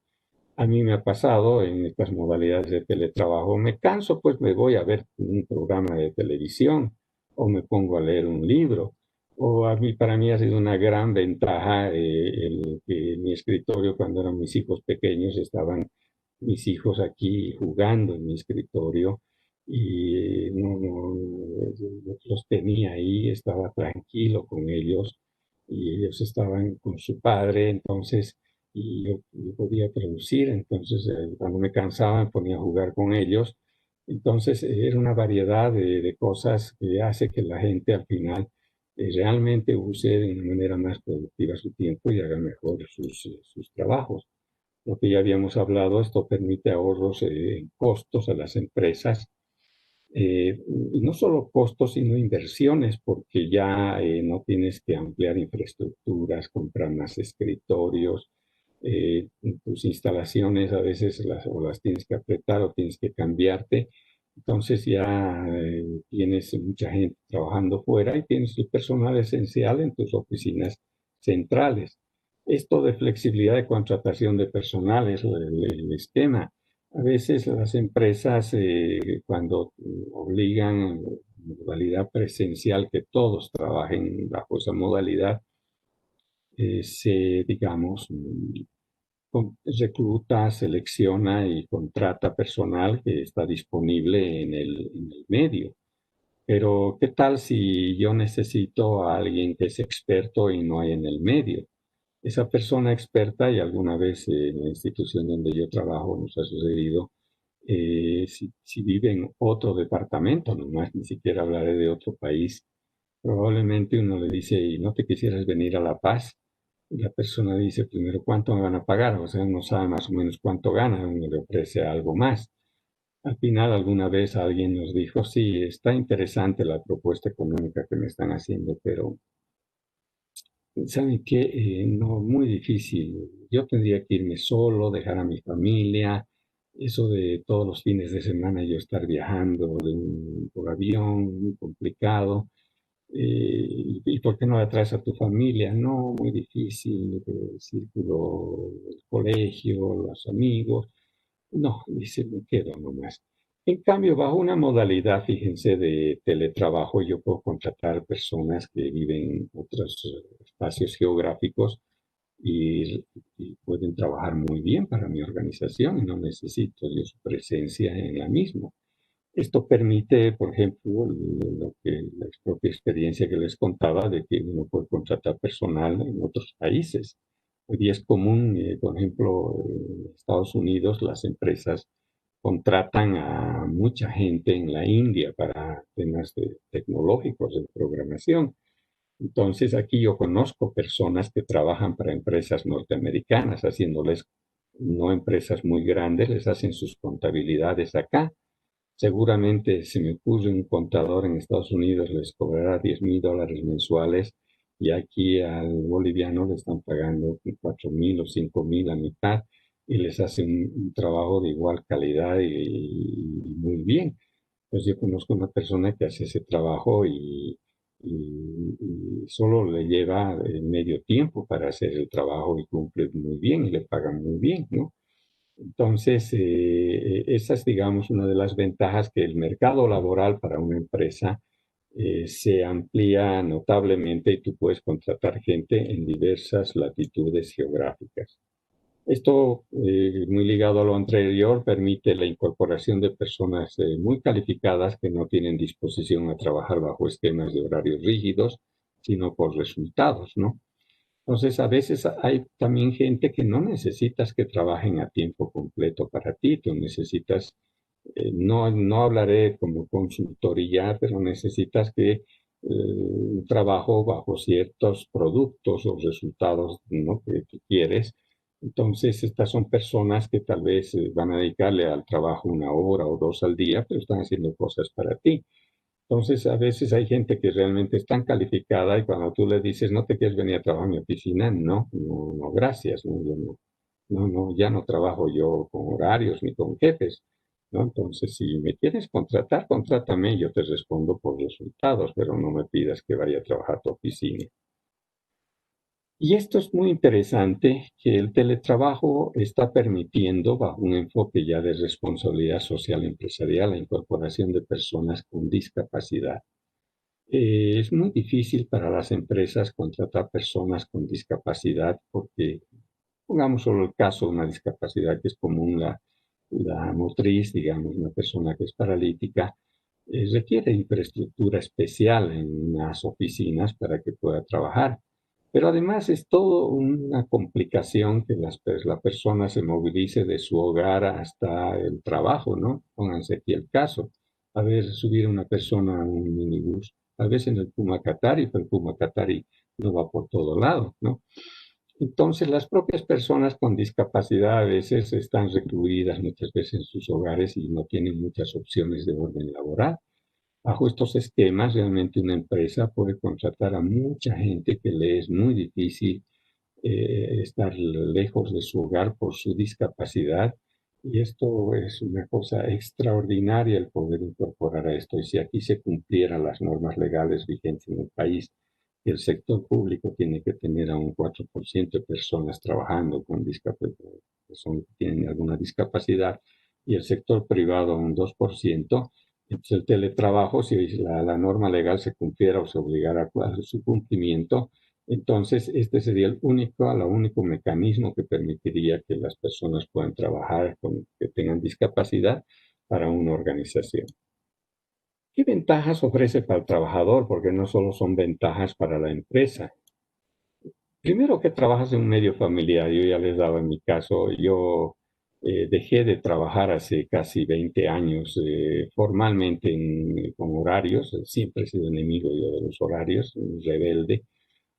A mí me ha pasado en estas modalidades de teletrabajo, me canso, pues me voy a ver un programa de televisión o me pongo a leer un libro. O para mí ha sido una gran ventaja que en mi escritorio, cuando eran mis hijos pequeños, estaban mis hijos aquí jugando en mi escritorio y los tenía ahí, estaba tranquilo con ellos y ellos estaban con su padre, entonces y yo podía producir, entonces cuando me cansaba me ponía a jugar con ellos, entonces era una variedad de cosas que hace que la gente al final realmente use de una manera más productiva su tiempo y haga mejor sus trabajos. Lo que ya habíamos hablado, esto permite ahorros en costos a las empresas, y no solo costos, sino inversiones, porque ya no tienes que ampliar infraestructuras, comprar más escritorios, tus instalaciones a veces o las tienes que apretar o tienes que cambiarte. Entonces ya tienes mucha gente trabajando fuera y tienes el personal esencial en tus oficinas centrales. Esto de flexibilidad de contratación de personal es el esquema. A veces las empresas, cuando obligan a modalidad presencial que todos trabajen bajo esa modalidad, digamos, recluta, selecciona y contrata personal que está disponible en el medio. Pero, ¿qué tal si yo necesito a alguien que es experto y no hay en el medio? Esa persona experta, y alguna vez en la institución donde yo trabajo nos ha sucedido, si vive en otro departamento, nomás ni siquiera hablaré de otro país, probablemente uno le dice, ¿y no te quisieras venir a La Paz? Y la persona dice, primero, ¿cuánto me van a pagar? O sea, uno sabe más o menos cuánto gana, uno le ofrece algo más. Al final, alguna vez alguien nos dijo, sí, está interesante la propuesta económica que me están haciendo, pero ¿saben qué? No, muy difícil. Yo tendría que irme solo, dejar a mi familia, eso de todos los fines de semana yo estar viajando por avión, muy complicado. ¿Y por qué no la traes a tu familia? No, muy difícil, el círculo, el colegio, los amigos. No, dice, me quedo nomás. En cambio, bajo una modalidad, fíjense, de teletrabajo, yo puedo contratar personas que viven en otros espacios geográficos y, y pueden trabajar muy bien para mi organización y no necesito yo su presencia en la misma. Esto permite, por ejemplo, la propia experiencia que les contaba de que uno puede contratar personal en otros países. Hoy día es común, por ejemplo, en Estados Unidos las empresas contratan a mucha gente en la India para temas tecnológicos de programación. Entonces aquí yo conozco personas que trabajan para empresas norteamericanas, haciéndoles, no empresas muy grandes, les hacen sus contabilidades acá. Seguramente si me puse un contador en Estados Unidos les cobrará $10,000 mensuales y aquí al boliviano le están pagando 4,000 o 5,000 a mitad y les hacen un trabajo de igual calidad y muy bien. Pues yo conozco una persona que hace ese trabajo y solo le lleva medio tiempo para hacer el trabajo y cumple muy bien y le pagan muy bien, ¿no? Entonces, esa es, digamos, una de las ventajas que el mercado laboral para una empresa se amplía notablemente y tú puedes contratar gente en diversas latitudes geográficas. Esto, muy ligado a lo anterior, permite la incorporación de personas muy calificadas que no tienen disposición a trabajar bajo esquemas de horarios rígidos, sino por resultados, ¿no? Entonces, a veces hay también gente que no necesitas que trabajen a tiempo completo para ti, tú necesitas, no hablaré como consultoría, pero necesitas que un trabajo bajo ciertos productos o resultados, ¿no?, que tú quieres. Entonces, estas son personas que tal vez van a dedicarle al trabajo 1 hora o 2 al día, pero están haciendo cosas para ti. Entonces, a veces hay gente que realmente es tan calificada y cuando tú le dices, no te quieres venir a trabajar en mi oficina, no, no, no, gracias, no, yo no, no, no, ya no trabajo yo con horarios ni con jefes, ¿no? Entonces, si me quieres contratar, contrátame, yo te respondo por resultados, pero no me pidas que vaya a trabajar a tu oficina. Y esto es muy interesante, que el teletrabajo está permitiendo, bajo un enfoque ya de responsabilidad social empresarial, la incorporación de personas con discapacidad. Es muy difícil para las empresas contratar personas con discapacidad porque, pongamos solo el caso de una discapacidad que es común, la motriz, digamos, una persona que es paralítica, requiere infraestructura especial en las oficinas para que pueda trabajar. Pero además es todo una complicación que la persona se movilice de su hogar hasta el trabajo, ¿no? Pónganse aquí el caso. A ver, subir una persona a un minibús, a veces en el Puma Catari, pero el Puma Catari no va por todo lado, ¿no? Entonces, las propias personas con discapacidad a veces están recluidas muchas veces en sus hogares y no tienen muchas opciones de orden laboral. Bajo estos esquemas, realmente una empresa puede contratar a mucha gente que le es muy difícil estar lejos de su hogar por su discapacidad. Y esto es una cosa extraordinaria el poder incorporar a esto. Y si aquí se cumplieran las normas legales vigentes en el país, el sector público tiene que tener a un 4% de personas trabajando con discapacidad, que tienen alguna discapacidad, y el sector privado un 2%. Entonces, el teletrabajo, si la norma legal se cumpliera o se obligara a su cumplimiento, entonces este sería el único mecanismo que permitiría que las personas puedan trabajar que tengan discapacidad para una organización. ¿Qué ventajas ofrece para el trabajador? Porque no solo son ventajas para la empresa. Primero, que trabajas en un medio familiar. Yo ya les daba en mi caso, yo dejé de trabajar hace casi 20 años formalmente con horarios. Siempre he sido enemigo yo de los horarios, rebelde.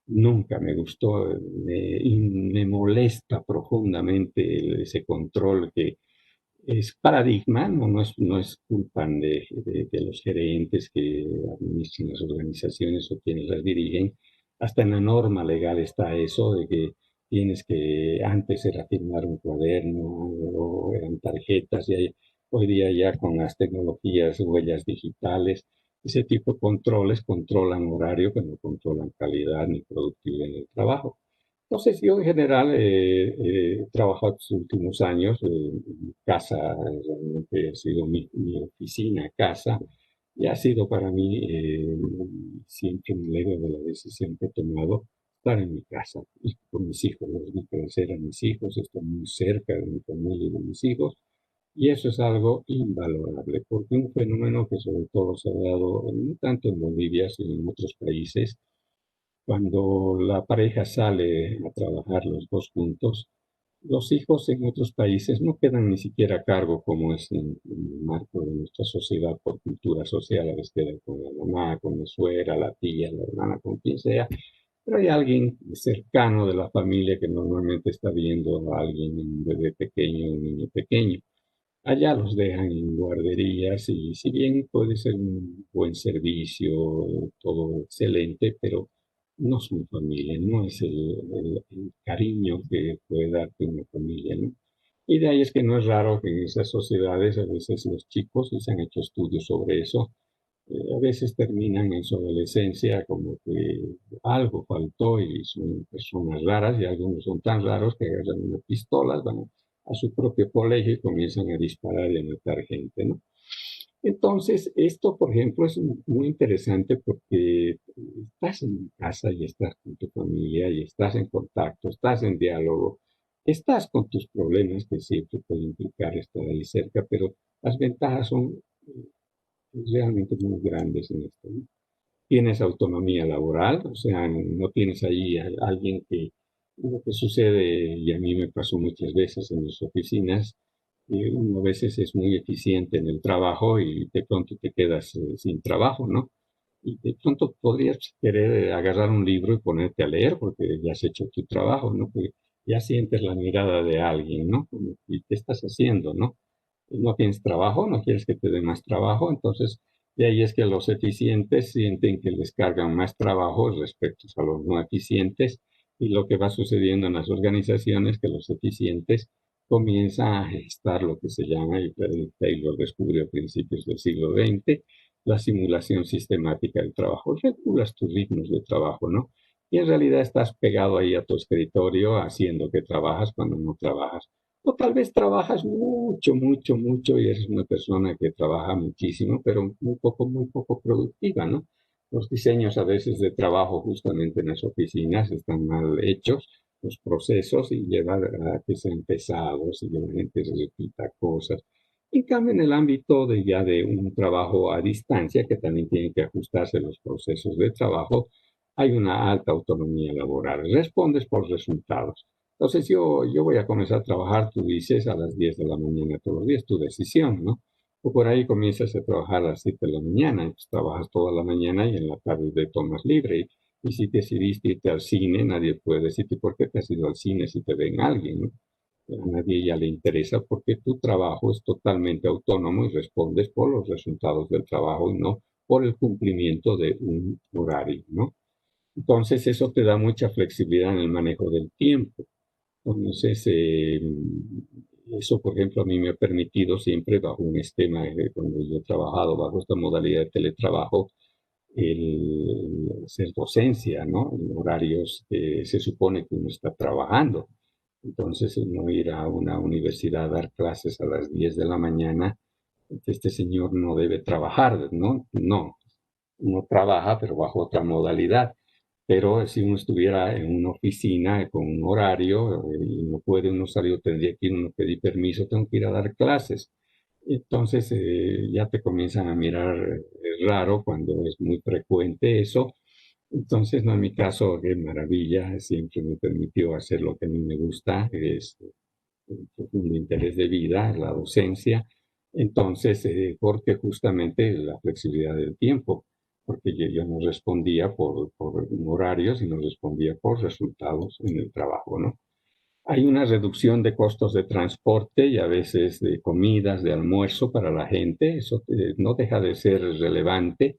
Nunca me gustó, y me molesta profundamente ese control que es paradigma, no es culpa de los gerentes que administran las organizaciones o quienes las dirigen. Hasta en la norma legal está eso de que tienes que, antes era firmar un cuaderno o eran tarjetas, y hoy día ya con las tecnologías, huellas digitales, ese tipo de controles controlan horario, pero no controlan calidad ni productividad en el trabajo. Entonces, yo en general he trabajado estos últimos años, en mi casa realmente ha sido mi oficina, casa, y ha sido para mí siempre un legado de la decisión que he tomado estar en mi casa y con mis hijos. Los vi crecer a mis hijos, estoy muy cerca de mi familia y de mis hijos, y eso es algo invalorable, porque un fenómeno que sobre todo se ha dado no tanto en Bolivia, sino en otros países, cuando la pareja sale a trabajar los dos juntos, los hijos en otros países no quedan ni siquiera a cargo, como es en el marco de nuestra sociedad por cultura social. A veces quedan con la mamá, con la suegra, la tía, la hermana, con quien sea, pero hay alguien cercano de la familia que normalmente está viendo a alguien, un bebé pequeño, un niño pequeño. Allá los dejan en guarderías y si bien puede ser un buen servicio, todo excelente, pero no son familia, no es el cariño que puede darte una familia, ¿no? Y de ahí es que no es raro que en esas sociedades a veces los chicos, y se han hecho estudios sobre eso, a veces terminan en su adolescencia como que algo faltó y son personas raras, y algunos son tan raros que agarran una pistola, van a su propio colegio y comienzan a disparar y a matar gente, ¿no? Entonces, esto, por ejemplo, es muy interesante porque estás en casa y estás con tu familia y estás en contacto, estás en diálogo, estás con tus problemas que siempre puede implicar estar ahí cerca, pero las ventajas son realmente muy grandes en esto, ¿no? Tienes autonomía laboral, o sea, no tienes ahí a alguien que, lo que sucede, y a mí me pasó muchas veces en las oficinas, uno a veces es muy eficiente en el trabajo y de pronto te quedas sin trabajo, ¿no? Y de pronto podrías querer agarrar un libro y ponerte a leer porque ya has hecho tu trabajo, ¿no? Porque ya sientes la mirada de alguien, ¿no? Como, ¿y qué estás haciendo, no? No tienes trabajo, no quieres que te dé más trabajo, entonces de ahí es que los eficientes sienten que les cargan más trabajo respecto a los no eficientes, y lo que va sucediendo en las organizaciones es que los eficientes comienzan a gestar lo que se llama, y Taylor descubrió a principios del siglo XX, la simulación sistemática del trabajo. Regulas tus ritmos de trabajo, ¿no? Y en realidad estás pegado ahí a tu escritorio haciendo que trabajas cuando no trabajas. O tal vez trabajas mucho, mucho, mucho y eres una persona que trabaja muchísimo, pero muy poco productiva, ¿no? Los diseños a veces de trabajo justamente en las oficinas están mal hechos, los procesos, y llevan a que sean pesados y que la gente se repita cosas. En cambio, en el ámbito de ya de un trabajo a distancia, que también tienen que ajustarse los procesos de trabajo, hay una alta autonomía laboral. Respondes por resultados. Entonces yo voy a comenzar a trabajar, tú dices, a las 10 de la mañana todos los días, tu decisión, ¿no? O por ahí comienzas a trabajar a las 7 de la mañana, y pues trabajas toda la mañana y en la tarde te tomas libre. Y si decidiste irte al cine, nadie puede decirte por qué te has ido al cine si te ven alguien, ¿no? A nadie ya le interesa porque tu trabajo es totalmente autónomo y respondes por los resultados del trabajo y no por el cumplimiento de un horario, ¿no? Entonces eso te da mucha flexibilidad en el manejo del tiempo. Entonces, eso, por ejemplo, a mí me ha permitido siempre, bajo un esquema, cuando yo he trabajado bajo esta modalidad de teletrabajo, el hacer docencia, ¿no? En horarios que se supone que uno está trabajando. Entonces, no ir a una universidad a dar clases a las 10 de la mañana, este señor no debe trabajar, ¿no? No, uno trabaja, pero bajo otra modalidad. Pero si uno estuviera en una oficina con un horario y no puede uno salir, tendría que ir uno a pedir permiso, tengo que ir a dar clases. Entonces ya te comienzan a mirar raro cuando es muy frecuente eso. Entonces, no, en mi caso, qué maravilla, siempre me permitió hacer lo que a mí me gusta, que es un profundo interés de vida, la docencia. Entonces, porque justamente la flexibilidad del tiempo, porque yo no respondía por horarios, sino respondía por resultados en el trabajo, ¿no? Hay una reducción de costos de transporte y a veces de comidas, de almuerzo para la gente. Eso no deja de ser relevante.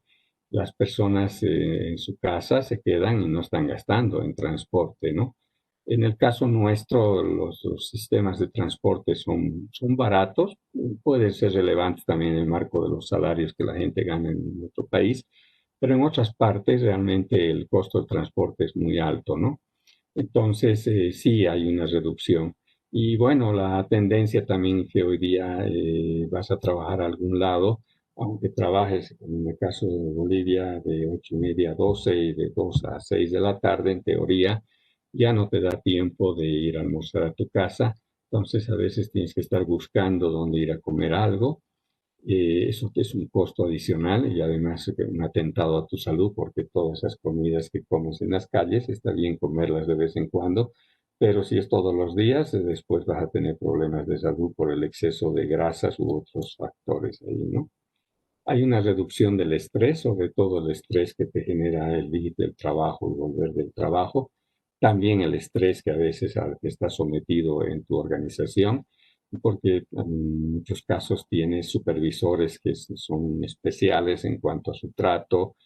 Las personas en su casa se quedan y no están gastando en transporte, ¿no? En el caso nuestro, los sistemas de transporte son baratos. Pueden ser relevantes también en el marco de los salarios que la gente gana en nuestro país, pero en otras partes realmente el costo del transporte es muy alto, ¿no? Entonces, sí hay una reducción. Y bueno, la tendencia también que hoy día vas a trabajar a algún lado, aunque trabajes, en el caso de Bolivia, de 8:30 a 12 y de 2 a 6 de la tarde, en teoría, ya no te da tiempo de ir a almorzar a tu casa. Entonces, a veces tienes que estar buscando dónde ir a comer algo. Eso es un costo adicional y además un atentado a tu salud, porque todas esas comidas que comes en las calles, está bien comerlas de vez en cuando, pero si es todos los días, después vas a tener problemas de salud por el exceso de grasas u otros factores ahí, ¿no? Hay una reducción del estrés, sobre todo el estrés que te genera el ir del trabajo y volver del trabajo. También el estrés que a veces al que estás sometido en tu organización, porque en muchos casos tienes supervisores que son especiales en cuanto a su trato,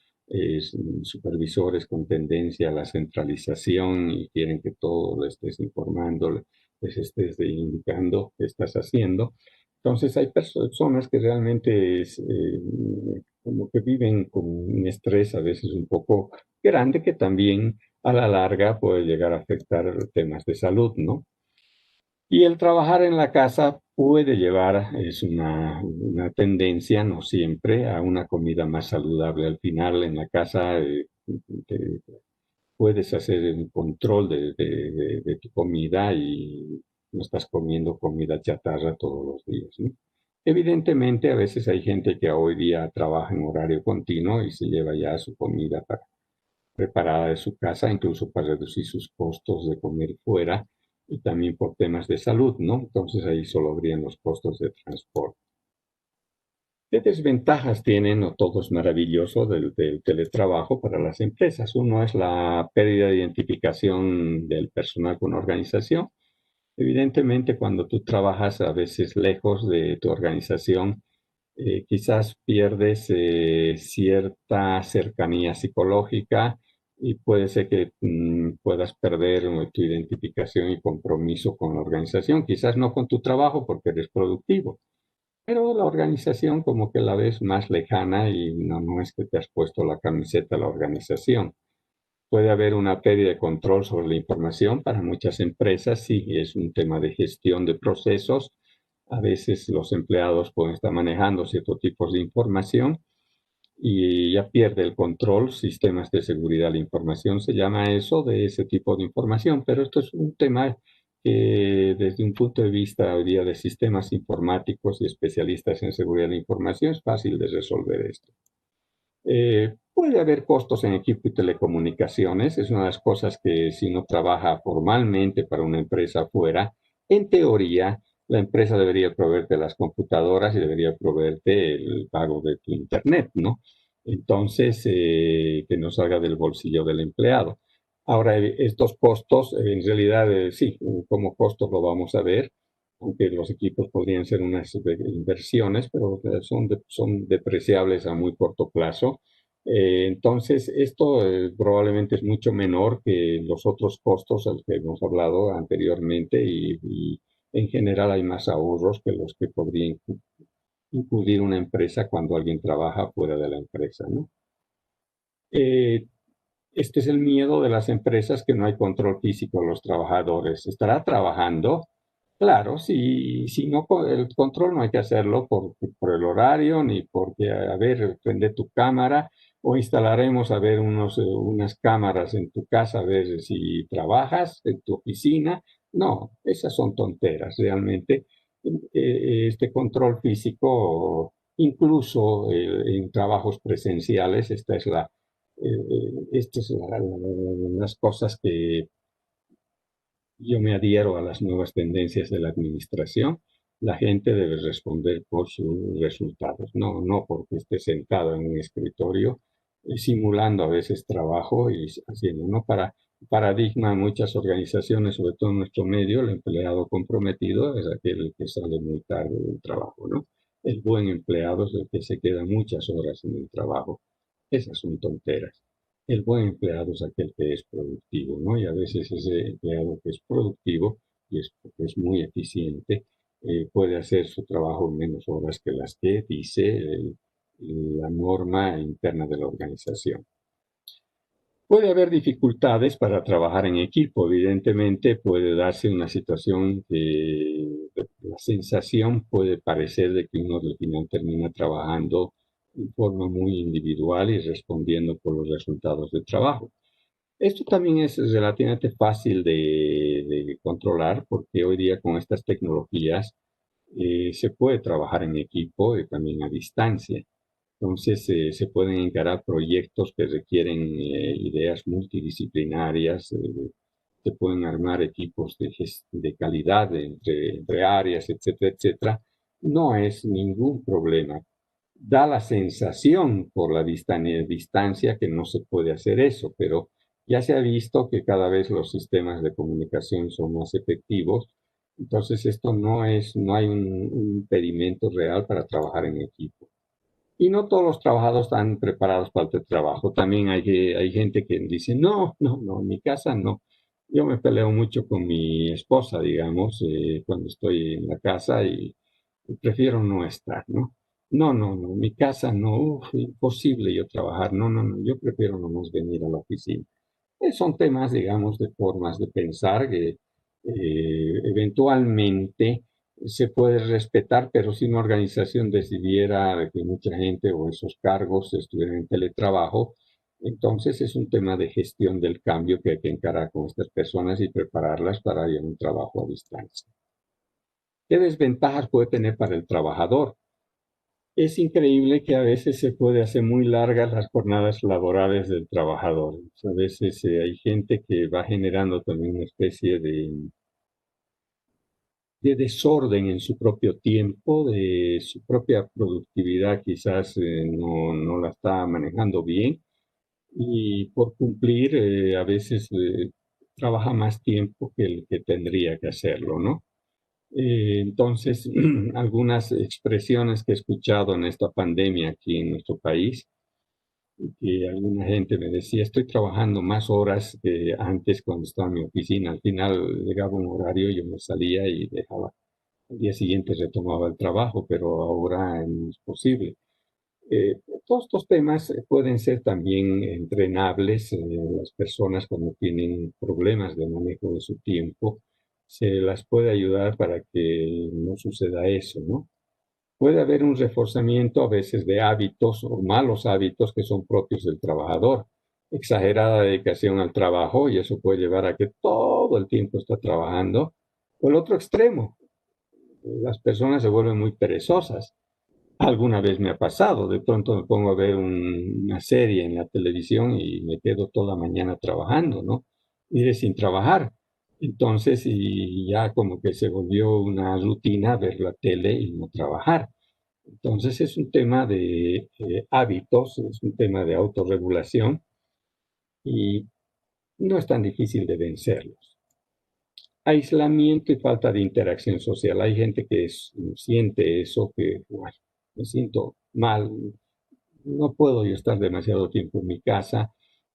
supervisores con tendencia a la centralización y quieren que todo le estés informando, les estés indicando qué estás haciendo. Entonces hay personas que realmente como que viven con un estrés a veces un poco grande que también a la larga puede llegar a afectar temas de salud, ¿no? Y el trabajar en la casa puede llevar, es una tendencia, no siempre, a una comida más saludable. Al final en la casa te- puedes hacer un control de tu comida y no estás comiendo comida chatarra todos los días, ¿no? Evidentemente, a veces hay gente que hoy día trabaja en horario continuo y se lleva ya su comida preparada de su casa, incluso para reducir sus costos de comer fuera y también por temas de salud, ¿no? Entonces ahí solo habrían los costos de transporte. ¿Qué desventajas tienen? No todo es maravilloso del teletrabajo para las empresas. Uno es la pérdida de identificación del personal con la organización. Evidentemente, cuando tú trabajas a veces lejos de tu organización, quizás pierdes cierta cercanía psicológica y puede ser que puedas perder tu identificación y compromiso con la organización. Quizás no con tu trabajo porque eres productivo, pero la organización como que la ves más lejana y no es que te has puesto la camiseta de la organización. Puede haber una pérdida de control sobre la información para muchas empresas, sí, es un tema de gestión de procesos. A veces los empleados pueden estar manejando ciertos tipos de información y ya pierde el control, sistemas de seguridad de la información se llama eso, de ese tipo de información, pero esto es un tema que desde un punto de vista hoy día de sistemas informáticos y especialistas en seguridad de la información es fácil de resolver esto. Puede haber costos en equipo y telecomunicaciones, es una de las cosas que si uno trabaja formalmente para una empresa afuera, en teoría la empresa debería proveerte las computadoras y debería proveerte el pago de tu internet, ¿no? Entonces, que no salga del bolsillo del empleado. Ahora, estos costos, en realidad, sí, como costos lo vamos a ver, aunque los equipos podrían ser unas inversiones, pero son depreciables a muy corto plazo. Entonces, esto probablemente es mucho menor que los otros costos a los que hemos hablado anteriormente y en general hay más ahorros que los que podría incluir una empresa cuando alguien trabaja fuera de la empresa, ¿no? Eh, este es el miedo de las empresas, que no hay control físico de los trabajadores. ¿Estará trabajando? Claro, si no, el control no hay que hacerlo por el horario, ni porque, a ver, prende tu cámara, o instalaremos, a ver, unas cámaras en tu casa, a ver si trabajas en tu oficina. No, esas son tonteras, realmente. Este control físico, incluso en trabajos presenciales, estas son las cosas que yo me adhiero a las nuevas tendencias de la administración. La gente debe responder por sus resultados, no porque esté sentado en un escritorio, simulando a veces trabajo y haciendo, ¿no? Para paradigma en muchas organizaciones, sobre todo en nuestro medio, el empleado comprometido es aquel que sale muy tarde del trabajo, ¿no? El buen empleado es el que se queda muchas horas en el trabajo. Esas son tonteras. El buen empleado es aquel que es productivo, ¿no? Y a veces ese empleado que es productivo y porque es muy eficiente, puede hacer su trabajo en menos horas que las que dice la norma interna de la organización. Puede haber dificultades para trabajar en equipo. Evidentemente puede darse una situación que la sensación puede parecer de que uno al final termina trabajando en forma muy individual y respondiendo por los resultados del trabajo. Esto también es relativamente fácil de controlar porque hoy día con estas tecnologías se puede trabajar en equipo y también a distancia. Entonces se pueden encarar proyectos que requieren ideas multidisciplinarias, se pueden armar equipos de calidad entre áreas, etcétera, etcétera. No es ningún problema. Da la sensación por la distancia que no se puede hacer eso, pero ya se ha visto que cada vez los sistemas de comunicación son más efectivos. Entonces esto no hay un impedimento real para trabajar en equipo. Y no todos los trabajadores están preparados para el trabajo. También hay gente que dice, no, no, no, en mi casa no. Yo me peleo mucho con mi esposa, digamos, cuando estoy en la casa y prefiero no estar, ¿no? No, no, no, en mi casa no, imposible yo trabajar. No, no, no, yo prefiero nomás venir a la oficina. Son temas, digamos, de formas de pensar que eventualmente se puede respetar, pero si una organización decidiera que mucha gente o esos cargos estuvieran en teletrabajo, entonces es un tema de gestión del cambio que hay que encarar con estas personas y prepararlas para ir a un trabajo a distancia. ¿Qué desventajas puede tener para el trabajador? Es increíble que a veces se puede hacer muy largas las jornadas laborales del trabajador. A veces hay gente que va generando también una especie de desorden en su propio tiempo, de su propia productividad quizás no la está manejando bien y por cumplir a veces trabaja más tiempo que el que tendría que hacerlo, ¿no? Entonces, algunas expresiones que he escuchado en esta pandemia aquí en nuestro país, que alguna gente me decía, estoy trabajando más horas que antes cuando estaba en mi oficina. Al final llegaba un horario, yo me salía y dejaba, al día siguiente retomaba el trabajo, pero ahora no es posible. Todos estos temas pueden ser también entrenables. Las personas cuando tienen problemas de manejo de su tiempo, se las puede ayudar para que no suceda eso, ¿no? Puede haber un reforzamiento a veces de hábitos o malos hábitos que son propios del trabajador. Exagerada dedicación al trabajo y eso puede llevar a que todo el tiempo está trabajando. O el otro extremo, las personas se vuelven muy perezosas. Alguna vez me ha pasado, de pronto me pongo a ver una serie en la televisión y me quedo toda mañana trabajando, ¿no? Iré sin trabajar. Entonces, y ya como que se volvió una rutina ver la tele y no trabajar. Entonces, es un tema de hábitos, es un tema de autorregulación y no es tan difícil de vencerlos. Aislamiento y falta de interacción social. Hay gente que siente eso, que bueno, me siento mal, no puedo yo estar demasiado tiempo en mi casa,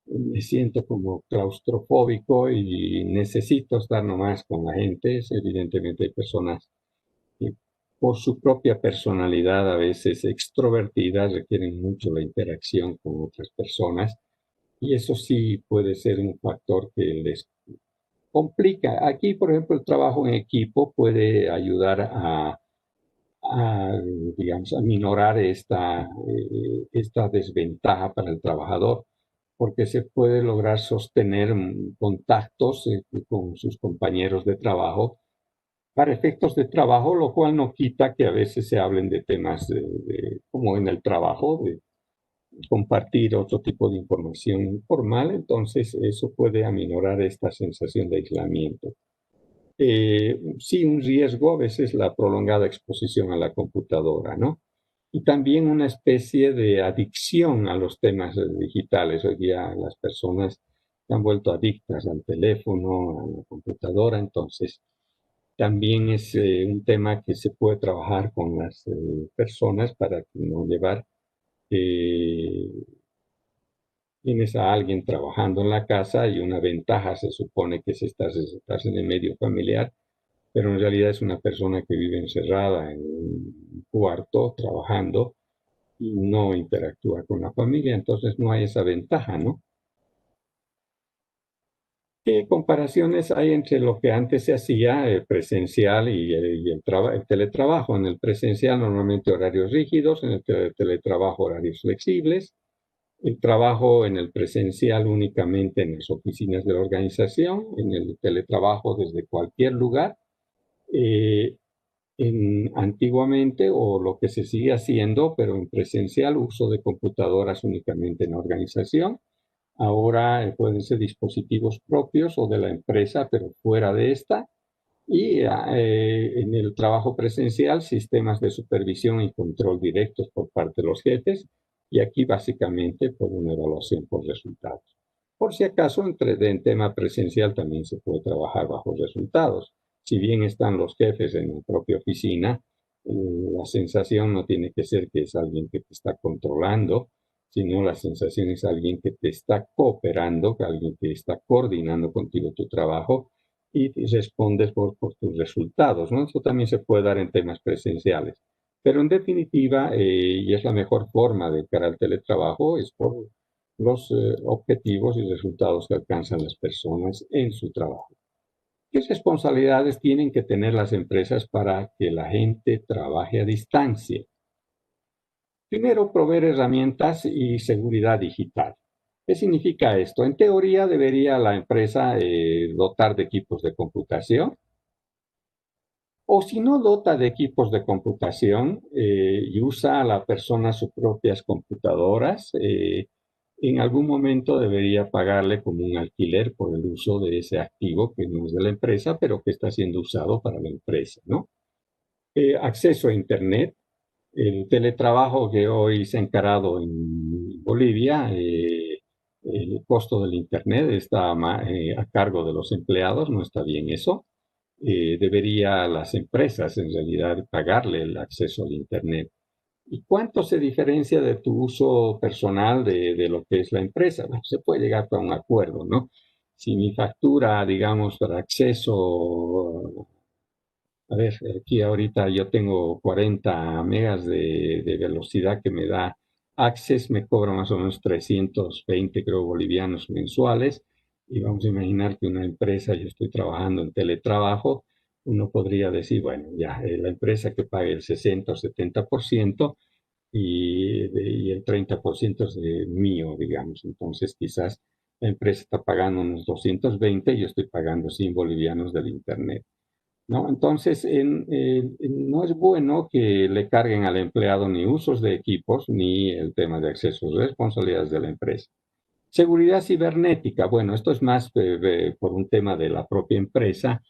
me siento como claustrofóbico y necesito estar nomás con la gente. Evidentemente hay personas que por su propia personalidad a veces extrovertidas requieren mucho la interacción con otras personas y eso sí puede ser un factor que les complica. Aquí, por ejemplo, el trabajo en equipo puede ayudar a, digamos, a minorar esta desventaja para el trabajador, porque se puede lograr sostener contactos con sus compañeros de trabajo para efectos de trabajo, lo cual no quita que a veces se hablen de temas como en el trabajo, de compartir otro tipo de información informal, entonces eso puede aminorar esta sensación de aislamiento. Sí, un riesgo a veces la prolongada exposición a la computadora, ¿no? Y también una especie de adicción a los temas digitales. Hoy día las personas se han vuelto adictas al teléfono, a la computadora, entonces también es un tema que se puede trabajar con las personas para no llevar eh, tienes a alguien trabajando en la casa y una ventaja se supone que si estás en el medio familiar, pero en realidad es una persona que vive encerrada en un cuarto trabajando y no interactúa con la familia, entonces no hay esa ventaja, ¿no? ¿Qué comparaciones hay entre lo que antes se hacía presencial y el teletrabajo? En el presencial normalmente horarios rígidos, en el teletrabajo horarios flexibles, el trabajo en el presencial únicamente en las oficinas de la organización, en el teletrabajo desde cualquier lugar. Antiguamente, o lo que se sigue haciendo, pero en presencial, uso de computadoras únicamente en la organización. Ahora pueden ser dispositivos propios o de la empresa, pero fuera de esta. Y en el trabajo presencial, sistemas de supervisión y control directos por parte de los jefes. Y aquí básicamente por una evaluación por resultados. Por si acaso, en tema presencial también se puede trabajar bajo resultados. Si bien están los jefes en la propia oficina, la sensación no tiene que ser que es alguien que te está controlando, sino la sensación es alguien que te está cooperando, que alguien que está coordinando contigo tu trabajo y respondes por tus resultados, ¿no? Eso también se puede dar en temas presenciales. Pero en definitiva, y es la mejor forma de cara al teletrabajo, es por los objetivos y resultados que alcanzan las personas en su trabajo. ¿Qué responsabilidades tienen que tener las empresas para que la gente trabaje a distancia? Primero, proveer herramientas y seguridad digital. ¿Qué significa esto? En teoría, debería la empresa dotar de equipos de computación, o si no dota de equipos de computación y usa a la persona sus propias computadoras, en algún momento debería pagarle como un alquiler por el uso de ese activo que no es de la empresa, pero que está siendo usado para la empresa, ¿no? Acceso a Internet. El teletrabajo que hoy se ha encarado en Bolivia, el costo del Internet está a cargo de los empleados, no está bien eso. Debería las empresas en realidad pagarle el acceso al Internet. ¿Y cuánto se diferencia de tu uso personal de lo que es la empresa? Bueno, se puede llegar a un acuerdo, ¿no? Si mi factura, digamos, para acceso, a ver, aquí ahorita yo tengo 40 megas de velocidad que me da Access, me cobra más o menos 320, creo, bolivianos mensuales. Y vamos a imaginar que una empresa, yo estoy trabajando en teletrabajo, uno podría decir, bueno, ya, la empresa que pague el 60 o 70% y el 30% es mío, digamos. Entonces, quizás la empresa está pagando unos 220 y yo estoy pagando 100 bolivianos del Internet, ¿no? Entonces, no es bueno que le carguen al empleado ni usos de equipos ni el tema de accesos, responsabilidades de la empresa. Seguridad cibernética, bueno, esto es más por un tema de la propia empresa,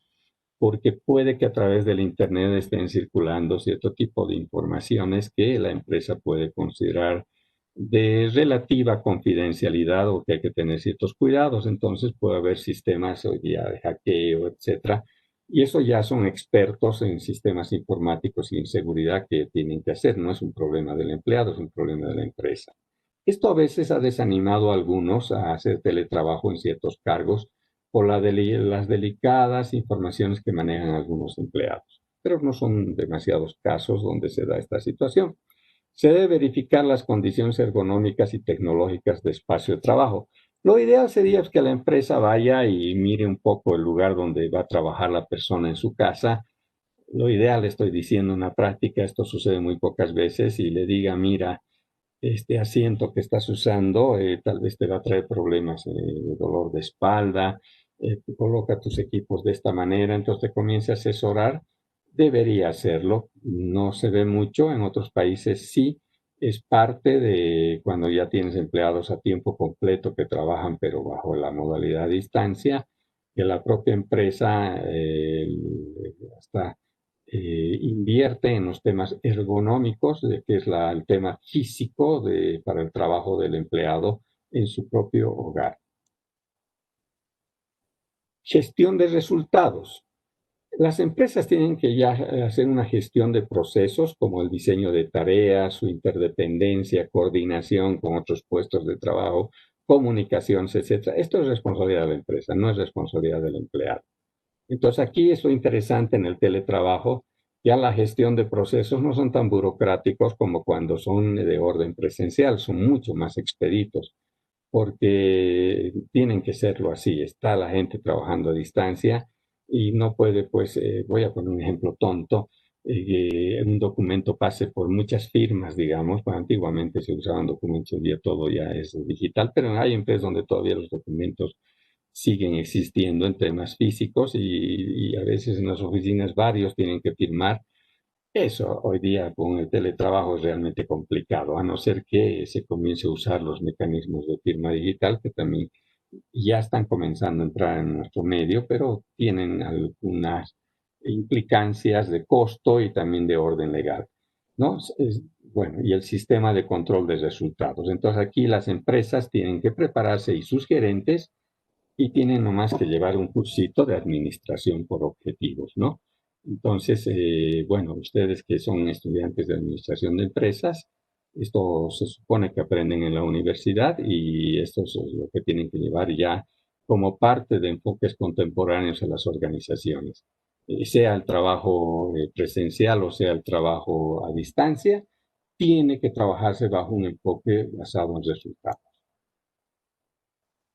porque puede que a través del Internet estén circulando cierto tipo de informaciones que la empresa puede considerar de relativa confidencialidad o que hay que tener ciertos cuidados. Entonces puede haber sistemas hoy día de hackeo, etcétera. Y eso ya son expertos en sistemas informáticos y en seguridad que tienen que hacer. No es un problema del empleado, es un problema de la empresa. Esto a veces ha desanimado a algunos a hacer teletrabajo en ciertos cargos por las delicadas informaciones que manejan algunos empleados. Pero no son demasiados casos donde se da esta situación. Se debe verificar las condiciones ergonómicas y tecnológicas de espacio de trabajo. Lo ideal sería que la empresa vaya y mire un poco el lugar donde va a trabajar la persona en su casa. Lo ideal, estoy diciendo en la práctica, esto sucede muy pocas veces, y le diga, mira, este asiento que estás usando tal vez te va a traer problemas de dolor de espalda, coloca tus equipos de esta manera, entonces te comienza a asesorar. Debería hacerlo, no se ve mucho, en otros países sí, es parte de cuando ya tienes empleados a tiempo completo que trabajan pero bajo la modalidad a distancia, que la propia empresa hasta invierte en los temas ergonómicos, que es el tema físico para el trabajo del empleado en su propio hogar. Gestión de resultados. Las empresas tienen que ya hacer una gestión de procesos como el diseño de tareas, su interdependencia, coordinación con otros puestos de trabajo, comunicaciones, etc. Esto es responsabilidad de la empresa, no es responsabilidad del empleado. Entonces aquí es lo interesante en el teletrabajo, ya la gestión de procesos no son tan burocráticos como cuando son de orden presencial, son mucho más expeditos. porque tienen que serlo así. Está la gente trabajando a distancia y no puede, pues, voy a poner un ejemplo tonto, que un documento pase por muchas firmas, digamos. Bueno, antiguamente se usaban documentos, hoy día todo ya es digital, pero hay empresas donde todavía los documentos siguen existiendo en temas físicos y a veces en las oficinas varios tienen que firmar. Eso hoy día con el teletrabajo es realmente complicado, a no ser que se comience a usar los mecanismos de firma digital que también ya están comenzando a entrar en nuestro medio, pero tienen algunas implicancias de costo y también de orden legal, ¿no? Bueno, y el sistema de control de resultados. Entonces aquí las empresas tienen que prepararse y sus gerentes y tienen nomás que llevar un cursito de administración por objetivos, ¿no? Entonces, bueno, ustedes que son estudiantes de administración de empresas, esto se supone que aprenden en la universidad y esto es lo que tienen que llevar ya como parte de enfoques contemporáneos a las organizaciones. Sea el trabajo presencial o sea el trabajo a distancia, tiene que trabajarse bajo un enfoque basado en resultados.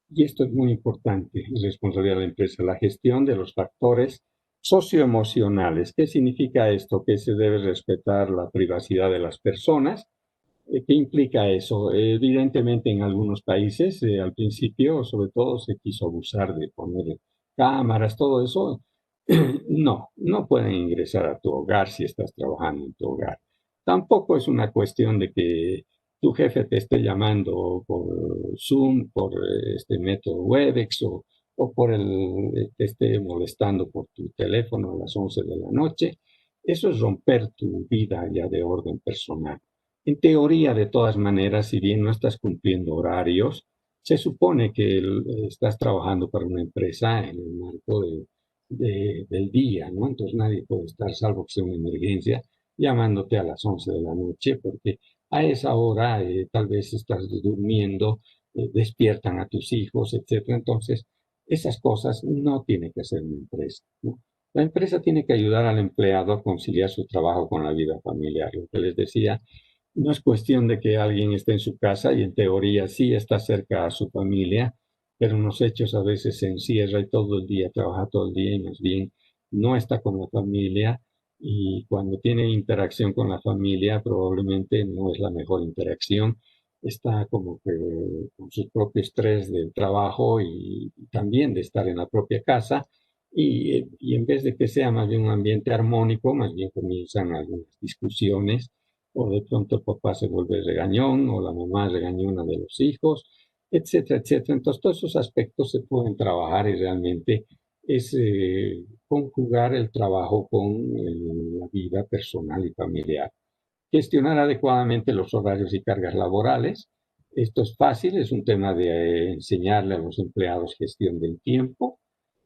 Y esto es muy importante, responsabilidad de la empresa, la gestión de los factores socioemocionales. ¿Qué significa esto? Que se debe respetar la privacidad de las personas. ¿Qué implica eso? Evidentemente en algunos países, al principio, sobre todo, se quiso abusar de poner cámaras, todo eso. No, no pueden ingresar a tu hogar si estás trabajando en tu hogar. Tampoco es una cuestión de que tu jefe te esté llamando por Zoom, por este método Webex o te esté molestando por tu teléfono a las 11 de la noche. Eso es romper tu vida ya de orden personal. En teoría, de todas maneras, si bien no estás cumpliendo horarios, se supone que estás trabajando para una empresa en el marco del día, ¿no? Entonces nadie puede estar, salvo que sea una emergencia, llamándote a las 11 de la noche, porque a esa hora tal vez estás durmiendo, despiertan a tus hijos, etcétera. Entonces, esas cosas no tiene que hacer una empresa, ¿no? La empresa tiene que ayudar al empleado a conciliar su trabajo con la vida familiar. Lo que les decía, no es cuestión de que alguien esté en su casa y en teoría sí está cerca a su familia, pero en los hechos a veces se encierra y todo el día, trabaja todo el día y más bien no está con la familia y cuando tiene interacción con la familia probablemente no es la mejor interacción, está como que con su propio estrés del trabajo y también de estar en la propia casa y en vez de que sea más bien un ambiente armónico, más bien comienzan algunas discusiones o de pronto el papá se vuelve regañón o la mamá regañona de los hijos, etcétera, etcétera. Entonces, todos esos aspectos se pueden trabajar y realmente es conjugar el trabajo con la vida personal y familiar. Gestionar adecuadamente los horarios y cargas laborales. Esto es fácil, es un tema de enseñarle a los empleados gestión del tiempo,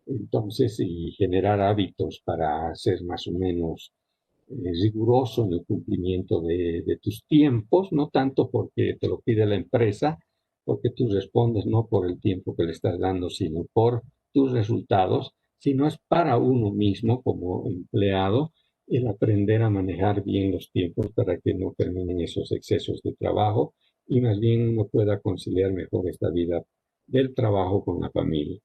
entonces, y generar hábitos para ser más o menos riguroso en el cumplimiento de tus tiempos, no tanto porque te lo pide la empresa, porque tú respondes no por el tiempo que le estás dando, sino por tus resultados, sino es para uno mismo como empleado el aprender a manejar bien los tiempos para que no terminen esos excesos de trabajo y más bien uno pueda conciliar mejor esta vida del trabajo con la familia.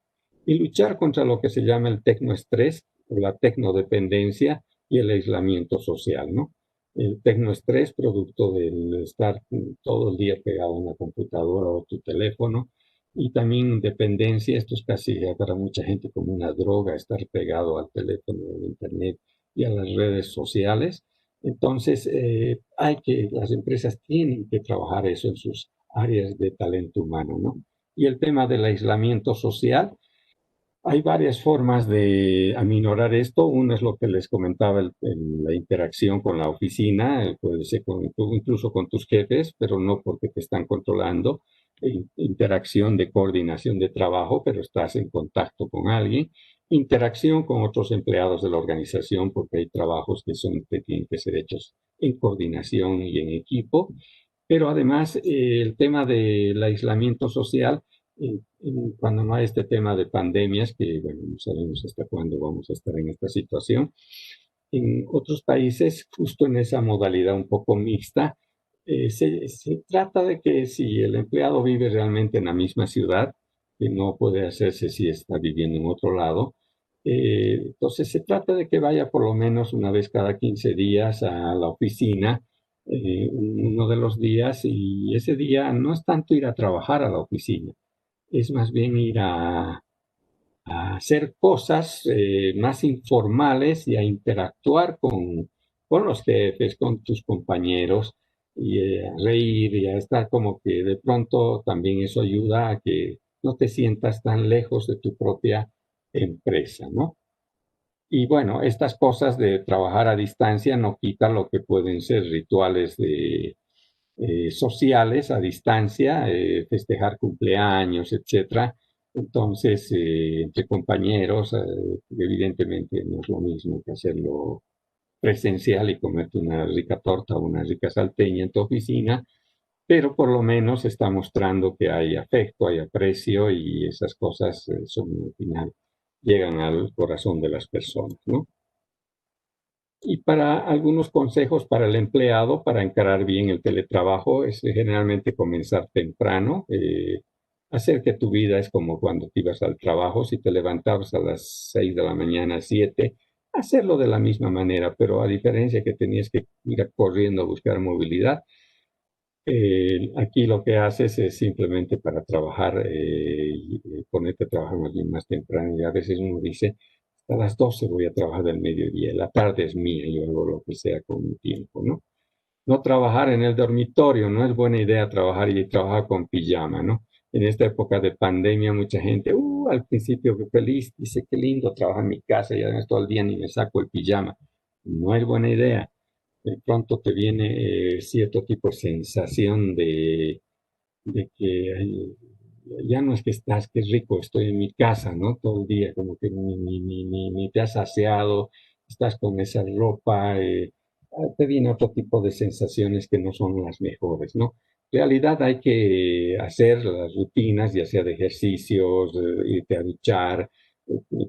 Y luchar contra lo que se llama el tecnoestrés o la tecnodependencia, y el aislamiento social, ¿no? El tecnoestrés, producto del estar todo el día pegado a una computadora o tu teléfono, y también dependencia, esto es casi para mucha gente como una droga, estar pegado al teléfono, al internet y a las redes sociales. Entonces, las empresas tienen que trabajar eso en sus áreas de talento humano, ¿no? Y el tema del aislamiento social, hay varias formas de aminorar esto. Una es lo que les comentaba, la interacción con la oficina, puede ser incluso con tus jefes, pero no porque te están controlando. Interacción de coordinación de trabajo, pero estás en contacto con alguien. Interacción con otros empleados de la organización, porque hay trabajos que tienen que ser hechos en coordinación y en equipo. Pero además, el tema del aislamiento social, cuando no hay este tema de pandemias, que bueno, no sabemos hasta cuándo vamos a estar en esta situación, en otros países, justo en esa modalidad un poco mixta, Se trata de que si el empleado vive realmente en la misma ciudad, que no puede hacerse si está viviendo en otro lado, entonces se trata de que vaya por lo menos una vez cada 15 días a la oficina, uno de los días, y ese día no es tanto ir a trabajar a la oficina, es más bien ir a hacer cosas más informales y a interactuar con los jefes, con tus compañeros, y a reír y a estar como que de pronto también eso ayuda a que no te sientas tan lejos de tu propia empresa, ¿no? Y bueno, estas cosas de trabajar a distancia no quitan lo que pueden ser rituales sociales a distancia, festejar cumpleaños, etcétera. Entonces, entre compañeros, evidentemente no es lo mismo que hacerlo presencial y comerte una rica torta o una rica salteña en tu oficina, pero por lo menos está mostrando que hay afecto, hay aprecio y esas cosas son al final llegan al corazón de las personas, ¿no? Y para algunos consejos para el empleado, para encarar bien el teletrabajo, es generalmente comenzar temprano, hacer que tu vida es como cuando te ibas al trabajo, si te levantabas a las 6 de la mañana, 7, hacerlo de la misma manera, pero a diferencia que tenías que ir corriendo a buscar movilidad, aquí lo que haces es simplemente para trabajar, ponerte a trabajar más bien más temprano, y a veces uno dice, a las 12 voy a trabajar del mediodía, la tarde es mía, yo hago lo que sea con mi tiempo, ¿no? No trabajar en el dormitorio, no es buena idea trabajar y trabajar con pijama, ¿no? En esta época de pandemia, mucha gente, al principio que feliz, dice, qué lindo trabajar en mi casa y además todo el día ni me saco el pijama. No es buena idea. De pronto te viene cierto tipo de sensación de que ya no es que estás, qué rico, estoy en mi casa, ¿no? Todo el día, como que ni te has saciado, estás con esa ropa, te viene otro tipo de sensaciones que no son las mejores, ¿no? En realidad hay que hacer las rutinas, ya sea de ejercicios, irte a duchar,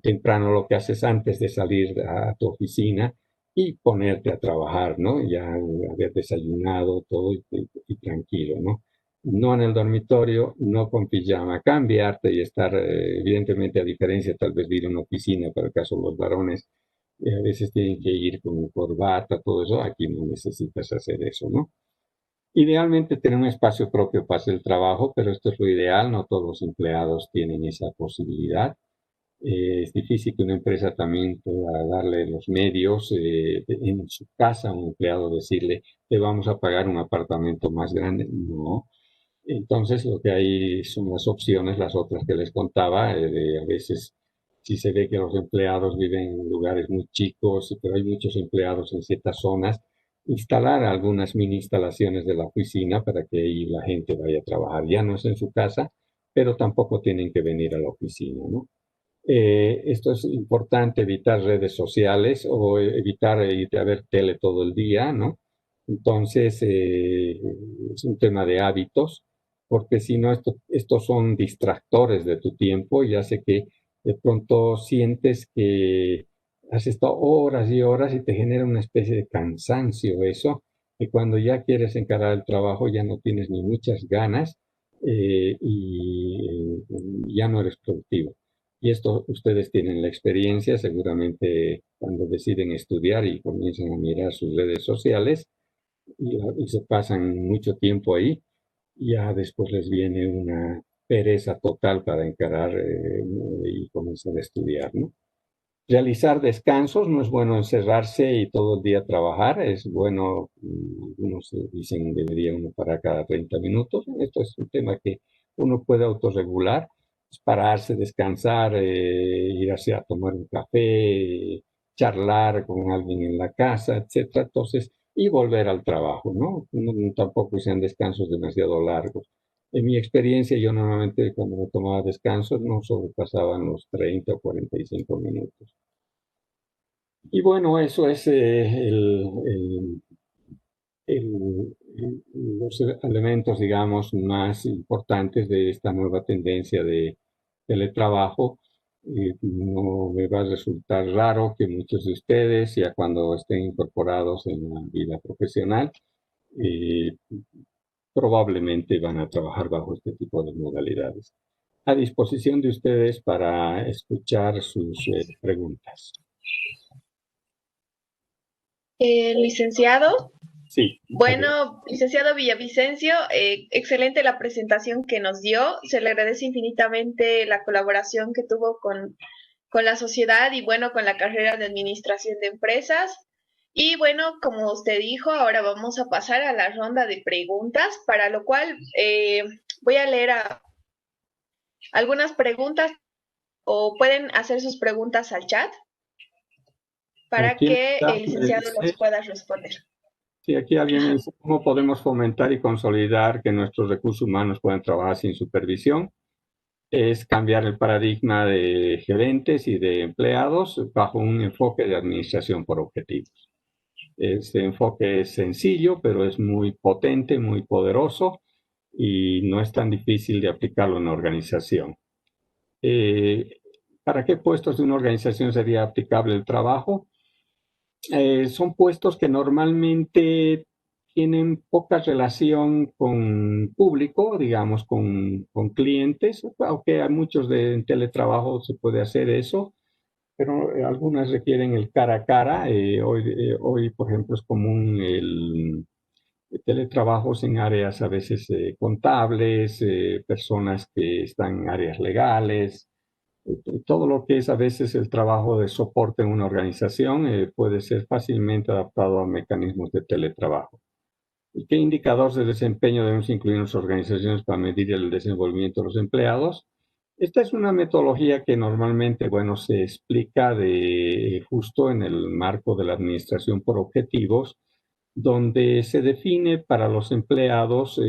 temprano lo que haces antes de salir a tu oficina y ponerte a trabajar, ¿no? Ya haber desayunado todo y tranquilo, ¿no? No en el dormitorio, no con pijama, cambiarte y estar, evidentemente, a diferencia tal vez de ir a una oficina, para el caso de los varones, a veces tienen que ir con corbata, todo eso, aquí no necesitas hacer eso, ¿no? Idealmente tener un espacio propio para hacer el trabajo, pero esto es lo ideal, no todos los empleados tienen esa posibilidad. Es difícil que una empresa también pueda darle los medios en su casa a un empleado, decirle, te vamos a pagar un apartamento más grande. No, entonces, lo que hay son las opciones, las otras que les contaba, a veces si se ve que los empleados viven en lugares muy chicos, pero hay muchos empleados en ciertas zonas, instalar algunas mini instalaciones de la oficina para que ahí la gente vaya a trabajar. Ya no es en su casa, pero tampoco tienen que venir a la oficina, ¿no? Esto es importante, evitar redes sociales o evitar ir a ver tele todo el día, ¿no? Entonces, es un tema de hábitos, porque si no, estos son distractores de tu tiempo y hace que de pronto sientes que has estado horas y horas y te genera una especie de cansancio eso, que cuando ya quieres encarar el trabajo ya no tienes ni muchas ganas y ya no eres productivo. Y esto ustedes tienen la experiencia, seguramente cuando deciden estudiar y comienzan a mirar sus redes sociales y se pasan mucho tiempo ahí, ya después les viene una pereza total para encarar y comenzar a estudiar, ¿no? Realizar descansos, no es bueno encerrarse y todo el día trabajar, es bueno, algunos dicen debería uno parar cada 30 minutos, esto es un tema que uno puede autorregular, es pararse, descansar, irse a tomar un café, charlar con alguien en la casa, etcétera, entonces, y volver al trabajo, ¿no? Tampoco sean descansos demasiado largos. En mi experiencia, yo normalmente cuando me tomaba descansos no sobrepasaban los 30 o 45 minutos. Y bueno, eso es los elementos, digamos, más importantes de esta nueva tendencia de teletrabajo. No me va a resultar raro que muchos de ustedes, ya cuando estén incorporados en la vida profesional, probablemente van a trabajar bajo este tipo de modalidades. A disposición de ustedes para escuchar sus preguntas. Licenciado. Sí. Bueno, licenciado Villavicencio, excelente la presentación que nos dio. Se le agradece infinitamente la colaboración que tuvo con la sociedad y bueno, con la carrera de administración de empresas. Y bueno, como usted dijo, ahora vamos a pasar a la ronda de preguntas, para lo cual voy a leer algunas preguntas o pueden hacer sus preguntas al chat para que el licenciado los pueda responder. Sí, aquí alguien me dice cómo podemos fomentar y consolidar que nuestros recursos humanos puedan trabajar sin supervisión. Es cambiar el paradigma de gerentes y de empleados bajo un enfoque de administración por objetivos. Este enfoque es sencillo, pero es muy potente, muy poderoso y no es tan difícil de aplicarlo en la organización. ¿Para qué puestos de una organización sería aplicable el trabajo? Son puestos que normalmente tienen poca relación con público, digamos, con clientes, aunque a muchos de teletrabajo se puede hacer eso, pero algunas requieren el cara a cara. Hoy, por ejemplo, es común el teletrabajos en áreas a veces contables, personas que están en áreas legales, todo lo que es a veces el trabajo de soporte en una organización puede ser fácilmente adaptado a mecanismos de teletrabajo. ¿Y qué indicadores de desempeño debemos incluir en las organizaciones para medir el desenvolvimiento de los empleados? Esta es una metodología que normalmente, bueno, se explica justo en el marco de la administración por objetivos, donde se define para los empleados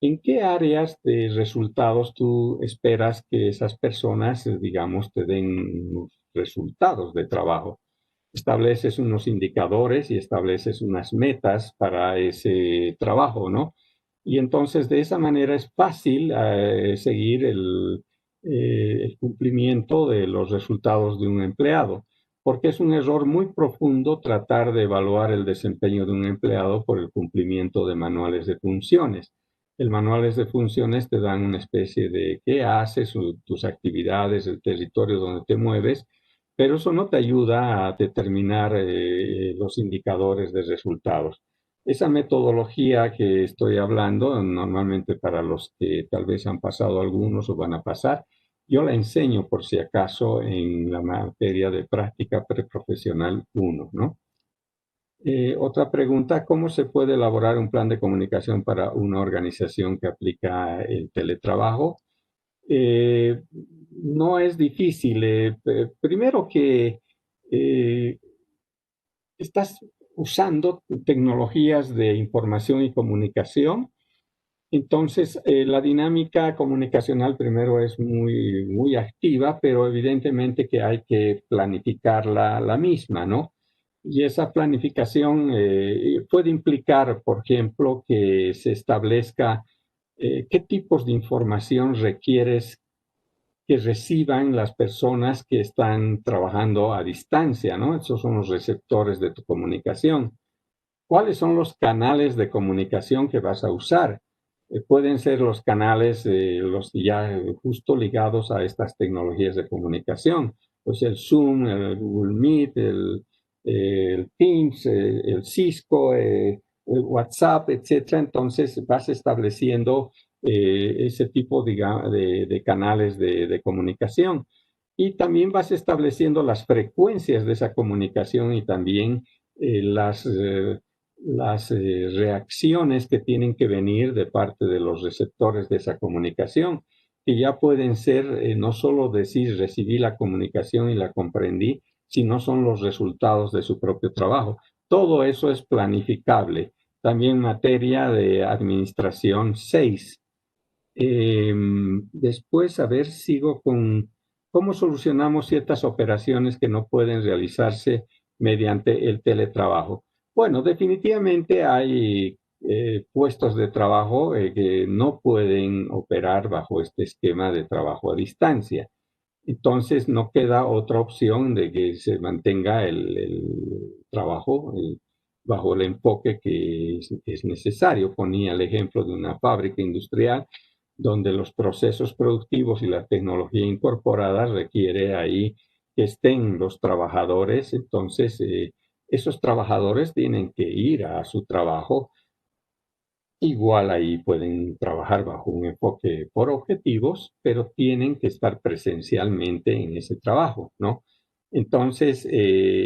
¿en qué áreas de resultados tú esperas que esas personas, digamos, te den resultados de trabajo? Estableces unos indicadores y estableces unas metas para ese trabajo, ¿no? Y entonces de esa manera es fácil seguir el cumplimiento de los resultados de un empleado, porque es un error muy profundo tratar de evaluar el desempeño de un empleado por el cumplimiento de manuales de funciones. El manuales de funciones te dan una especie de qué haces, tus actividades, el territorio donde te mueves, pero eso no te ayuda a determinar los indicadores de resultados. Esa metodología que estoy hablando, normalmente para los que tal vez han pasado algunos o van a pasar, yo la enseño por si acaso en la materia de práctica preprofesional 1, ¿no? Otra pregunta, ¿cómo se puede elaborar un plan de comunicación para una organización que aplica el teletrabajo? No es difícil. Primero que estás usando tecnologías de información y comunicación. Entonces, la dinámica comunicacional primero es muy, muy activa, pero evidentemente que hay que planificarla la misma, ¿no? Y esa planificación puede implicar, por ejemplo, que se establezca qué tipos de información requieres que reciban las personas que están trabajando a distancia, ¿no? Esos son los receptores de tu comunicación. ¿Cuáles son los canales de comunicación que vas a usar? Pueden ser los canales, los ya justo ligados a estas tecnologías de comunicación, pues el Zoom, el Google Meet, el Teams, el Cisco, el WhatsApp, etcétera. Entonces vas estableciendo ese tipo de canales de comunicación. Y también vas estableciendo las frecuencias de esa comunicación y también las reacciones que tienen que venir de parte de los receptores de esa comunicación, que ya pueden ser no solo decir recibí la comunicación y la comprendí, sino son los resultados de su propio trabajo. Todo eso es planificable. También materia de administración 6. Después, a ver, sigo con cómo solucionamos ciertas operaciones que no pueden realizarse mediante el teletrabajo. Bueno, definitivamente hay puestos de trabajo que no pueden operar bajo este esquema de trabajo a distancia. Entonces, no queda otra opción de que se mantenga el trabajo bajo el enfoque que es necesario. Ponía el ejemplo de una fábrica industrial donde los procesos productivos y la tecnología incorporada requiere ahí que estén los trabajadores. Entonces, esos trabajadores tienen que ir a su trabajo. Igual ahí pueden trabajar bajo un enfoque por objetivos, pero tienen que estar presencialmente en ese trabajo, ¿no? Entonces,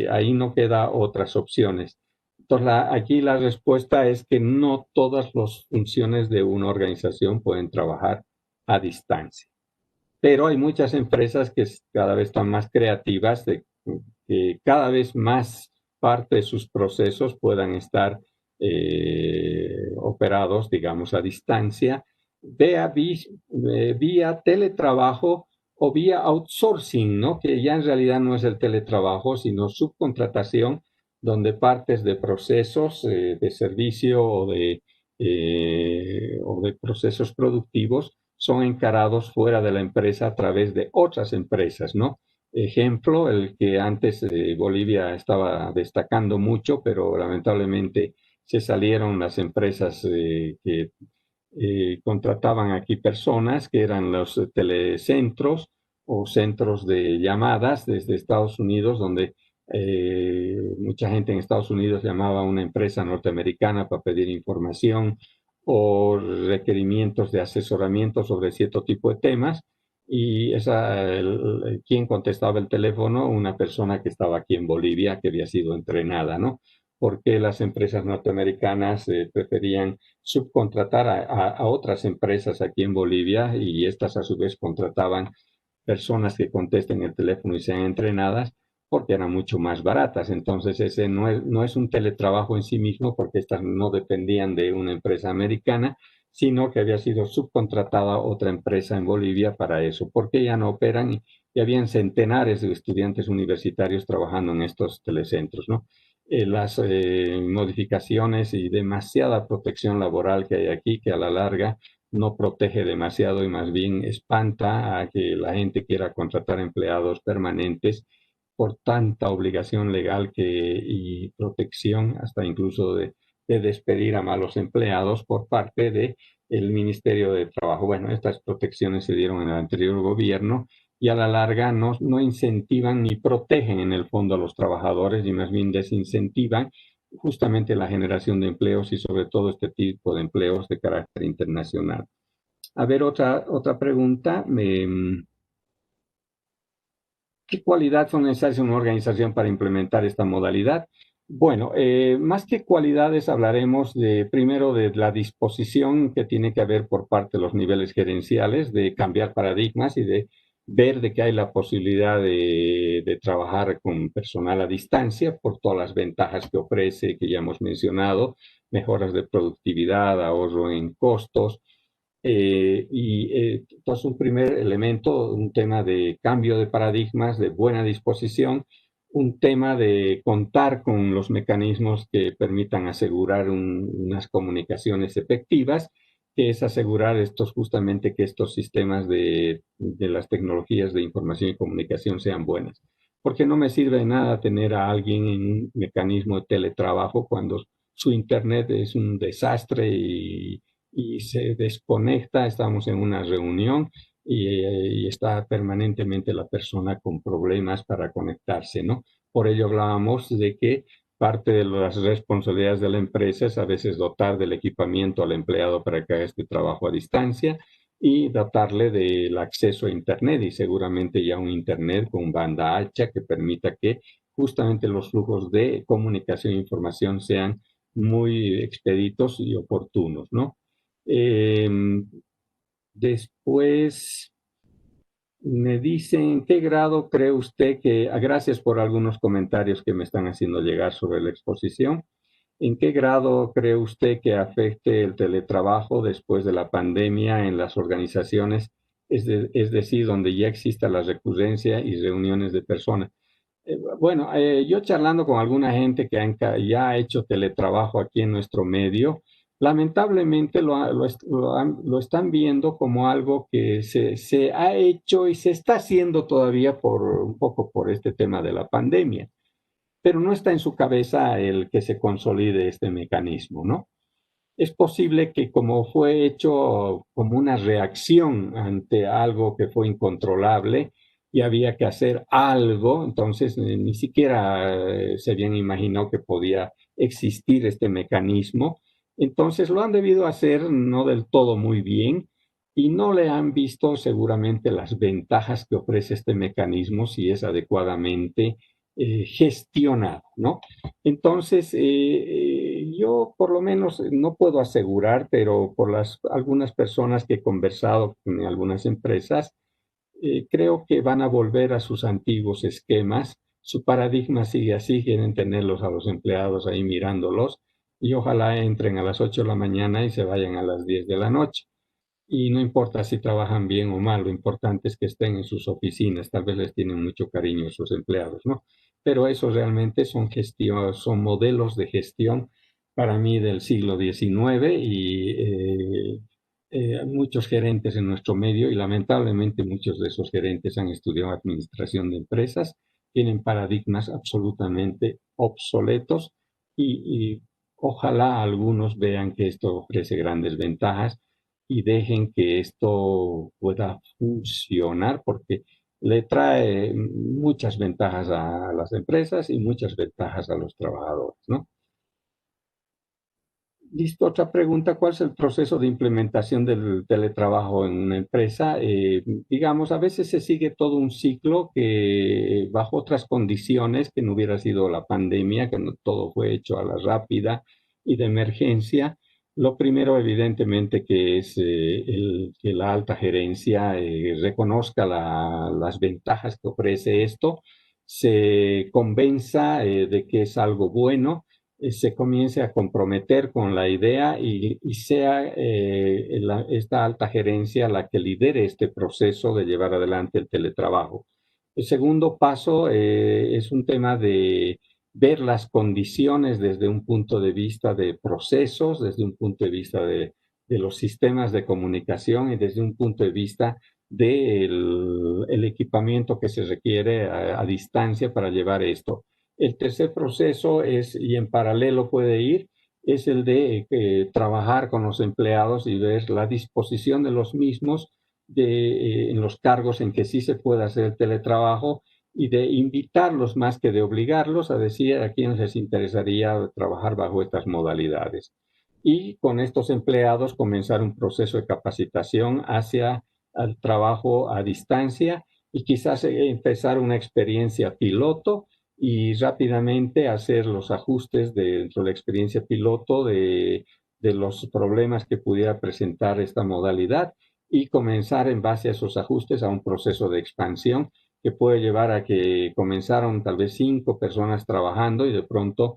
ahí no queda otras opciones. Entonces, aquí la respuesta es que no todas las funciones de una organización pueden trabajar a distancia, pero hay muchas empresas que cada vez están más creativas de que cada vez más parte de sus procesos puedan estar operados, digamos, a distancia, vía teletrabajo o vía outsourcing, ¿no? Que ya en realidad no es el teletrabajo, sino subcontratación, donde partes de procesos de servicio o de procesos productivos son encarados fuera de la empresa a través de otras empresas, ¿no? Ejemplo, el que antes Bolivia estaba destacando mucho, pero lamentablemente se salieron las empresas que contrataban aquí personas, que eran los telecentros o centros de llamadas desde Estados Unidos, donde mucha gente en Estados Unidos llamaba a una empresa norteamericana para pedir información o requerimientos de asesoramiento sobre cierto tipo de temas. Y quien contestaba el teléfono, una persona que estaba aquí en Bolivia, que había sido entrenada, ¿no? Porque las empresas norteamericanas preferían subcontratar a otras empresas aquí en Bolivia y estas a su vez contrataban personas que contesten el teléfono y sean entrenadas porque eran mucho más baratas. Entonces ese no es un teletrabajo en sí mismo porque estas no dependían de una empresa americana, sino que había sido subcontratada otra empresa en Bolivia para eso, porque ya no operan y habían centenares de estudiantes universitarios trabajando en estos telecentros, ¿no? Las modificaciones y demasiada protección laboral que hay aquí, que a la larga no protege demasiado y más bien espanta a que la gente quiera contratar empleados permanentes por tanta obligación legal y protección, hasta incluso de despedir a malos empleados por parte del Ministerio de Trabajo. Bueno, estas protecciones se dieron en el anterior gobierno y a la larga no incentivan ni protegen en el fondo a los trabajadores y más bien desincentivan justamente la generación de empleos y sobre todo este tipo de empleos de carácter internacional. A ver, otra pregunta. ¿Qué cualidades son necesarias en una organización para implementar esta modalidad? Bueno, más que cualidades hablaremos primero de la disposición que tiene que haber por parte de los niveles gerenciales de cambiar paradigmas y de ver de que hay la posibilidad de trabajar con personal a distancia por todas las ventajas que ofrece, que ya hemos mencionado, mejoras de productividad, ahorro en costos. Entonces un primer elemento, un tema de cambio de paradigmas, de buena disposición, un tema de contar con los mecanismos que permitan asegurar unas comunicaciones efectivas, que es asegurar justamente que estos sistemas de las tecnologías de información y comunicación sean buenas. Porque no me sirve de nada tener a alguien en un mecanismo de teletrabajo cuando su internet es un desastre y se desconecta, estamos en una reunión y está permanentemente la persona con problemas para conectarse, ¿no? Por ello hablábamos de que parte de las responsabilidades de la empresa es a veces dotar del equipamiento al empleado para que haga este trabajo a distancia y dotarle del acceso a Internet y seguramente ya un Internet con banda ancha que permita que justamente los flujos de comunicación e información sean muy expeditos y oportunos, ¿no? Después me dicen, ¿en qué grado cree usted que, gracias por algunos comentarios que me están haciendo llegar sobre la exposición, ¿en qué grado cree usted que afecte el teletrabajo después de la pandemia en las organizaciones, es decir, donde ya exista la recurrencia y reuniones de personas? Bueno, yo charlando con alguna gente que ya ha hecho teletrabajo aquí en nuestro medio, lamentablemente lo están viendo como algo que se ha hecho y se está haciendo todavía un poco por este tema de la pandemia. pero no está en su cabeza el que se consolide este mecanismo, ¿no? Es posible que como fue hecho como una reacción ante algo que fue incontrolable y había que hacer algo, entonces ni siquiera se habían imaginado que podía existir este mecanismo. Entonces lo han debido hacer no del todo muy bien y no le han visto seguramente las ventajas que ofrece este mecanismo si es adecuadamente gestionado, ¿no? Entonces, yo por lo menos no puedo asegurar, pero por algunas personas que he conversado en algunas empresas, creo que van a volver a sus antiguos esquemas. Su paradigma sigue así, quieren tenerlos a los empleados ahí mirándolos y ojalá entren a las 8 de la mañana y se vayan a las 10 de la noche. Y no importa si trabajan bien o mal, lo importante es que estén en sus oficinas, tal vez les tienen mucho cariño a sus empleados, ¿no? Pero eso realmente son modelos de gestión para mí del siglo XIX y muchos gerentes en nuestro medio y lamentablemente muchos de esos gerentes han estudiado administración de empresas, tienen paradigmas absolutamente obsoletos y ojalá algunos vean que esto ofrece grandes ventajas y dejen que esto pueda funcionar porque le trae muchas ventajas a las empresas y muchas ventajas a los trabajadores, ¿no? Listo, otra pregunta, ¿cuál es el proceso de implementación del teletrabajo en una empresa? Digamos, a veces se sigue todo un ciclo que bajo otras condiciones que no hubiera sido la pandemia, que no, todo fue hecho a la rápida y de emergencia. Lo primero, evidentemente, que es que la alta gerencia reconozca las ventajas que ofrece esto, se convenza de que es algo bueno, se comience a comprometer con la idea y sea esta alta gerencia la que lidere este proceso de llevar adelante el teletrabajo. El segundo paso es un tema de ver las condiciones desde un punto de vista de procesos, desde un punto de vista de los sistemas de comunicación y desde un punto de vista del equipamiento que se requiere a distancia para llevar esto. El tercer proceso es, y en paralelo puede ir, es el de trabajar con los empleados y ver la disposición de los mismos en los cargos en que sí se puede hacer el teletrabajo y de invitarlos más que de obligarlos a decir a quiénes les interesaría trabajar bajo estas modalidades. Y con estos empleados comenzar un proceso de capacitación hacia el trabajo a distancia y quizás empezar una experiencia piloto y rápidamente hacer los ajustes dentro de la experiencia piloto de los problemas que pudiera presentar esta modalidad y comenzar en base a esos ajustes a un proceso de expansión que puede llevar a que comenzaron tal vez 5 personas trabajando y de pronto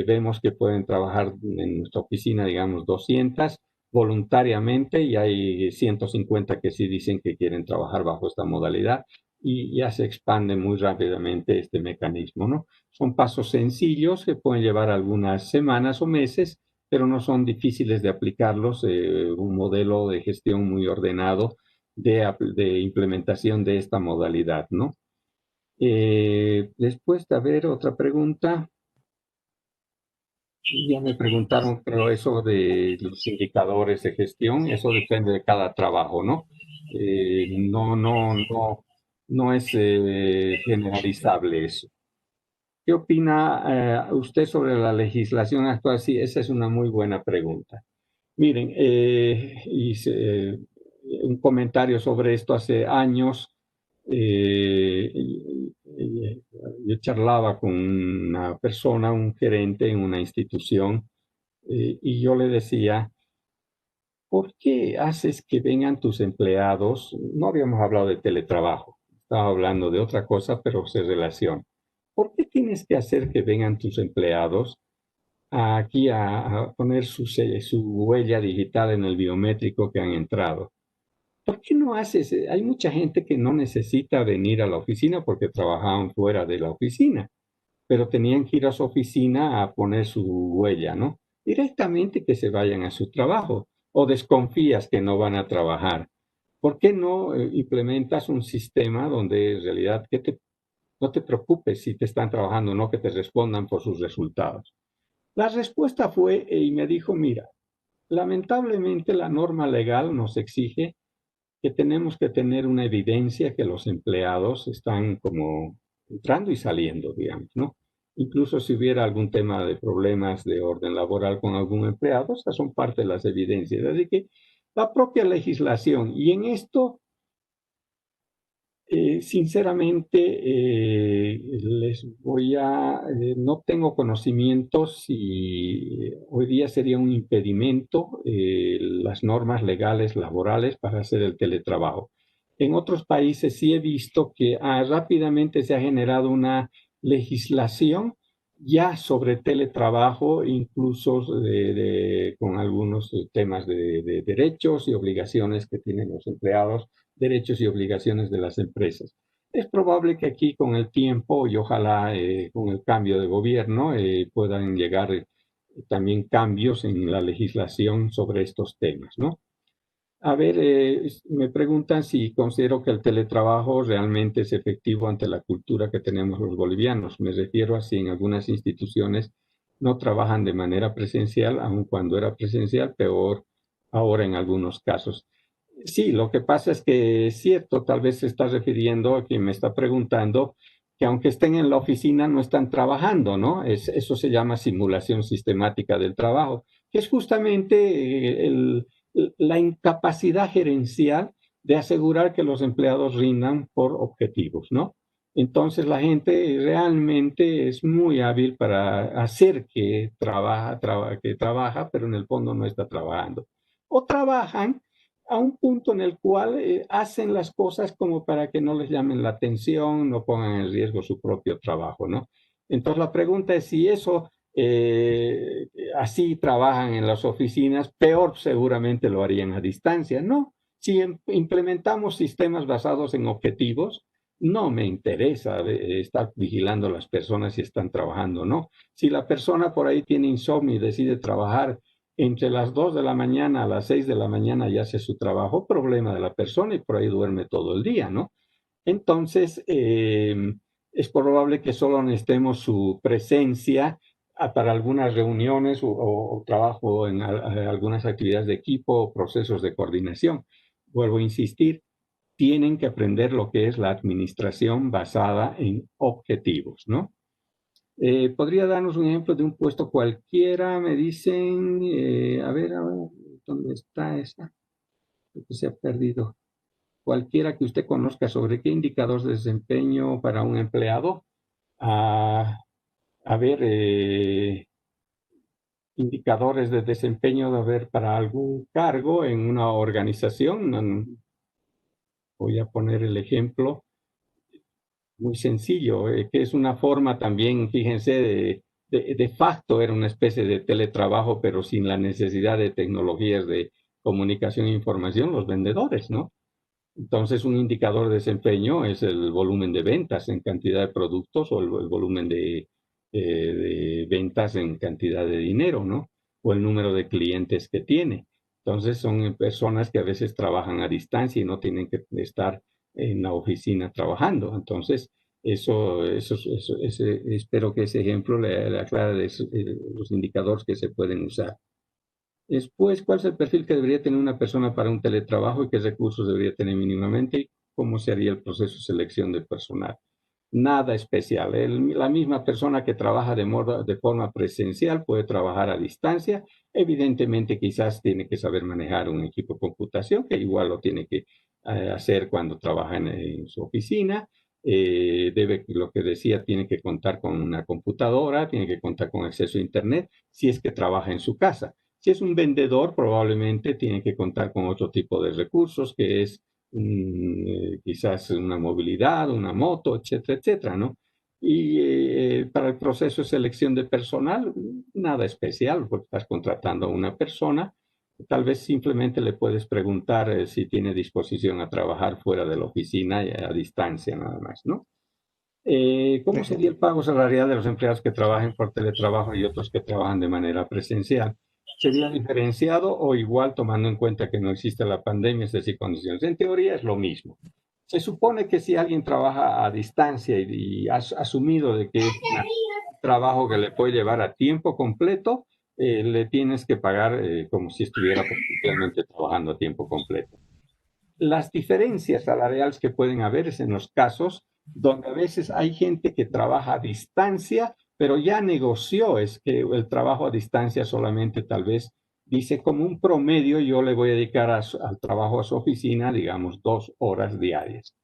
vemos que pueden trabajar en nuestra oficina, digamos, 200 voluntariamente y hay 150 que sí dicen que quieren trabajar bajo esta modalidad y ya se expande muy rápidamente este mecanismo, ¿no? Son pasos sencillos que pueden llevar algunas semanas o meses, pero no son difíciles de aplicarlos, un modelo de gestión muy ordenado de implementación de esta modalidad, ¿no? Después de haber otra pregunta, ya me preguntaron, pero eso de los indicadores de gestión, eso depende de cada trabajo, ¿no? No es generalizable eso. ¿Qué opina usted sobre la legislación actual? Sí, esa es una muy buena pregunta. Miren, un comentario sobre esto hace años. Yo charlaba con una persona, un gerente en una institución, y yo le decía, ¿por qué haces que vengan tus empleados? No habíamos hablado de teletrabajo, estaba hablando de otra cosa, pero se relaciona. ¿Por qué tienes que hacer que vengan tus empleados aquí a poner su huella digital en el biométrico que han entrado? ¿Por qué no haces? Hay mucha gente que no necesita venir a la oficina porque trabajaban fuera de la oficina, pero tenían que ir a su oficina a poner su huella, ¿no? Directamente que se vayan a su trabajo o desconfías que no van a trabajar. ¿Por qué no implementas un sistema donde en realidad no te preocupes si te están trabajando o no, que te respondan por sus resultados. La respuesta fue, y me dijo, mira, lamentablemente la norma legal nos exige que tenemos que tener una evidencia que los empleados están como entrando y saliendo, digamos, ¿no? Incluso si hubiera algún tema de problemas de orden laboral con algún empleado, esas son parte de las evidencias. Así que la propia legislación, y en esto sinceramente, no tengo conocimientos si hoy día sería un impedimento las normas legales laborales para hacer el teletrabajo. En otros países sí he visto que rápidamente se ha generado una legislación ya sobre teletrabajo, incluso con algunos temas de derechos y obligaciones que tienen los empleados, derechos y obligaciones de las empresas. Es probable que aquí con el tiempo y ojalá con el cambio de gobierno puedan llegar también cambios en la legislación sobre estos temas, ¿no? A ver, me preguntan si considero que el teletrabajo realmente es efectivo ante la cultura que tenemos los bolivianos. Me refiero a si en algunas instituciones no trabajan de manera presencial, aun cuando era presencial, peor ahora en algunos casos. Sí, lo que pasa es que es cierto, tal vez se está refiriendo a quien me está preguntando que aunque estén en la oficina no están trabajando, ¿no? Eso se llama simulación sistemática del trabajo, que es justamente la incapacidad gerencial de asegurar que los empleados rindan por objetivos, ¿no? Entonces la gente realmente es muy hábil para hacer que trabaja, pero en el fondo no está trabajando. O trabajan a un punto en el cual hacen las cosas como para que no les llamen la atención, no pongan en riesgo su propio trabajo, ¿no? Entonces la pregunta es si eso así trabajan en las oficinas, peor seguramente lo harían a distancia. No, si implementamos sistemas basados en objetivos, no me interesa estar vigilando a las personas si están trabajando o no. Si la persona por ahí tiene insomnio y decide trabajar entre las 2 de la mañana a las 6 de la mañana y hace su trabajo, problema de la persona y por ahí duerme todo el día, ¿no? Entonces, es probable que solo necesitemos su presencia para algunas reuniones o trabajo en algunas actividades de equipo o procesos de coordinación. Vuelvo a insistir, tienen que aprender lo que es la administración basada en objetivos, ¿no? ¿Podría darnos un ejemplo de un puesto cualquiera? Me dicen, a ver, ¿dónde está esa? Creo que se ha perdido. Cualquiera que usted conozca sobre qué indicadores de desempeño para un empleado. A ver, indicadores de desempeño de ver para algún cargo en una organización. Voy a poner el ejemplo muy sencillo, que es una forma también, fíjense, de facto era una especie de teletrabajo, pero sin la necesidad de tecnologías de comunicación e información, los vendedores, ¿no? Entonces, un indicador de desempeño es el volumen de ventas en cantidad de productos o el volumen de ventas en cantidad de dinero, ¿no? O el número de clientes que tiene. Entonces, son personas que a veces trabajan a distancia y no tienen que estar en la oficina trabajando. Entonces, espero que ese ejemplo le aclare los indicadores que se pueden usar. Después, ¿cuál es el perfil que debería tener una persona para un teletrabajo y qué recursos debería tener mínimamente y cómo se haría el proceso de selección del personal? Nada especial. La misma persona que trabaja de forma presencial puede trabajar a distancia. Evidentemente, quizás tiene que saber manejar un equipo de computación, que igual lo tiene que hacer cuando trabaja en su oficina. Lo que decía, tiene que contar con una computadora, tiene que contar con acceso a Internet, si es que trabaja en su casa. Si es un vendedor, probablemente tiene que contar con otro tipo de recursos, que es quizás una movilidad, una moto, etcétera, etcétera, ¿no? Y para el proceso de selección de personal, nada especial, porque estás contratando a una persona. Tal vez simplemente le puedes preguntar si tiene disposición a trabajar fuera de la oficina y a distancia nada más, ¿no? ¿Cómo sería el pago salarial de los empleados que trabajen por teletrabajo y otros que trabajan de manera presencial? ¿Sería diferenciado o igual tomando en cuenta que no existe la pandemia, es decir, condiciones? En teoría es lo mismo. Se supone que si alguien trabaja a distancia y has asumido de que es un trabajo que le puede llevar a tiempo completo, le tienes que pagar como si estuviera potencialmente trabajando a tiempo completo. Las diferencias salariales que pueden haber es en los casos donde a veces hay gente que trabaja a distancia, pero ya negoció, es que el trabajo a distancia solamente tal vez dice como un promedio, yo le voy a dedicar al trabajo a su oficina, digamos, 2 horas diarias.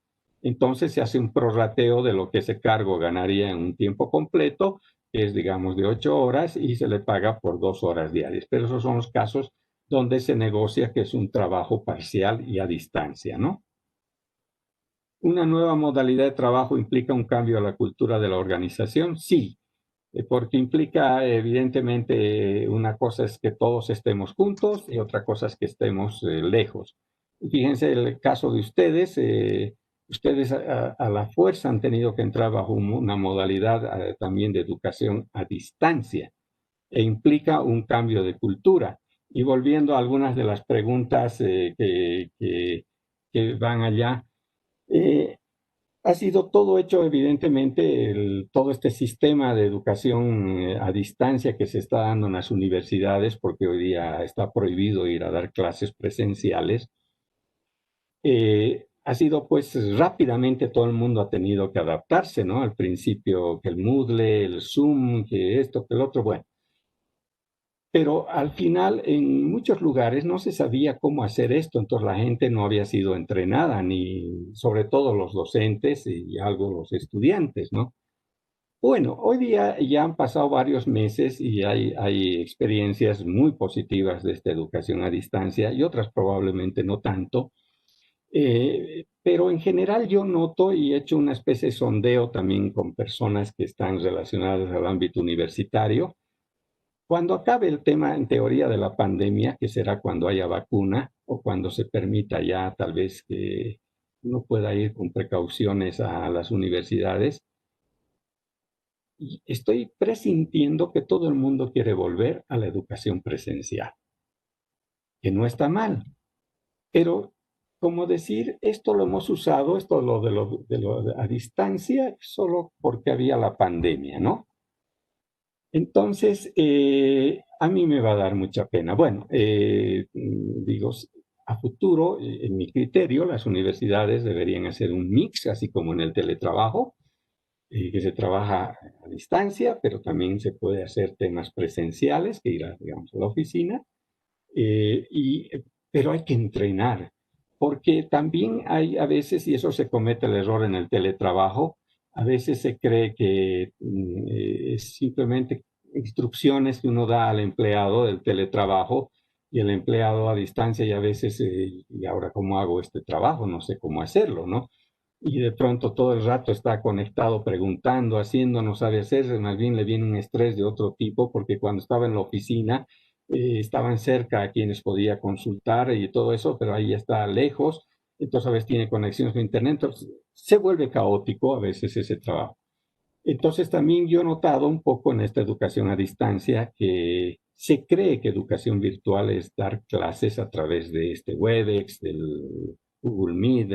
Entonces se hace un prorrateo de lo que ese cargo ganaría en un tiempo completo, que es, digamos, de 8 horas, y se le paga por 2 horas diarias. Pero esos son los casos donde se negocia que es un trabajo parcial y a distancia, ¿no? ¿Una nueva modalidad de trabajo implica un cambio a la cultura de la organización? Sí, porque implica evidentemente una cosa es que todos estemos juntos y otra cosa es que estemos lejos. Fíjense el caso de ustedes, ustedes a la fuerza han tenido que entrar bajo una modalidad también de educación a distancia e implica un cambio de cultura. Y volviendo a algunas de las preguntas que van allá, eh, ha sido todo hecho, evidentemente, todo este sistema de educación a distancia que se está dando en las universidades, porque hoy día está prohibido ir a dar clases presenciales, ha sido pues rápidamente todo el mundo ha tenido que adaptarse, ¿no? Al principio que el Moodle, el Zoom, que esto, que el otro, bueno. Pero al final, en muchos lugares no se sabía cómo hacer esto, entonces la gente no había sido entrenada, ni sobre todo los docentes y algo los estudiantes, ¿no? Bueno, hoy día ya han pasado varios meses y hay experiencias muy positivas de esta educación a distancia y otras probablemente no tanto. Pero en general yo noto y he hecho una especie de sondeo también con personas que están relacionadas al ámbito universitario. Cuando acabe el tema en teoría de la pandemia, que será cuando haya vacuna o cuando se permita ya tal vez que uno pueda ir con precauciones a las universidades, y estoy presintiendo que todo el mundo quiere volver a la educación presencial, que no está mal, pero como decir, esto lo hemos usado, esto lo a distancia, solo porque había la pandemia, ¿no? Entonces, a mí me va a dar mucha pena. Bueno, digo, a futuro, en mi criterio, las universidades deberían hacer un mix, así como en el teletrabajo, que se trabaja a distancia, pero también se puede hacer temas presenciales, que ir a, digamos, a la oficina, pero hay que entrenar, porque también hay a veces, y eso se comete el error en el teletrabajo, a veces se cree que es simplemente instrucciones que uno da al empleado del teletrabajo y el empleado a distancia y a veces, ¿y ahora cómo hago este trabajo? No sé cómo hacerlo, ¿no? Y de pronto todo el rato está conectado, preguntando, haciendo, no sabe hacer, más bien le viene un estrés de otro tipo, porque cuando estaba en la oficina estaban cerca a quienes podía consultar y todo eso, pero ahí está lejos, entonces a veces tiene conexiones con internet, entonces se vuelve caótico a veces ese trabajo. Entonces también yo he notado un poco en esta educación a distancia que se cree que educación virtual es dar clases a través de este WebEx, del Google Meet,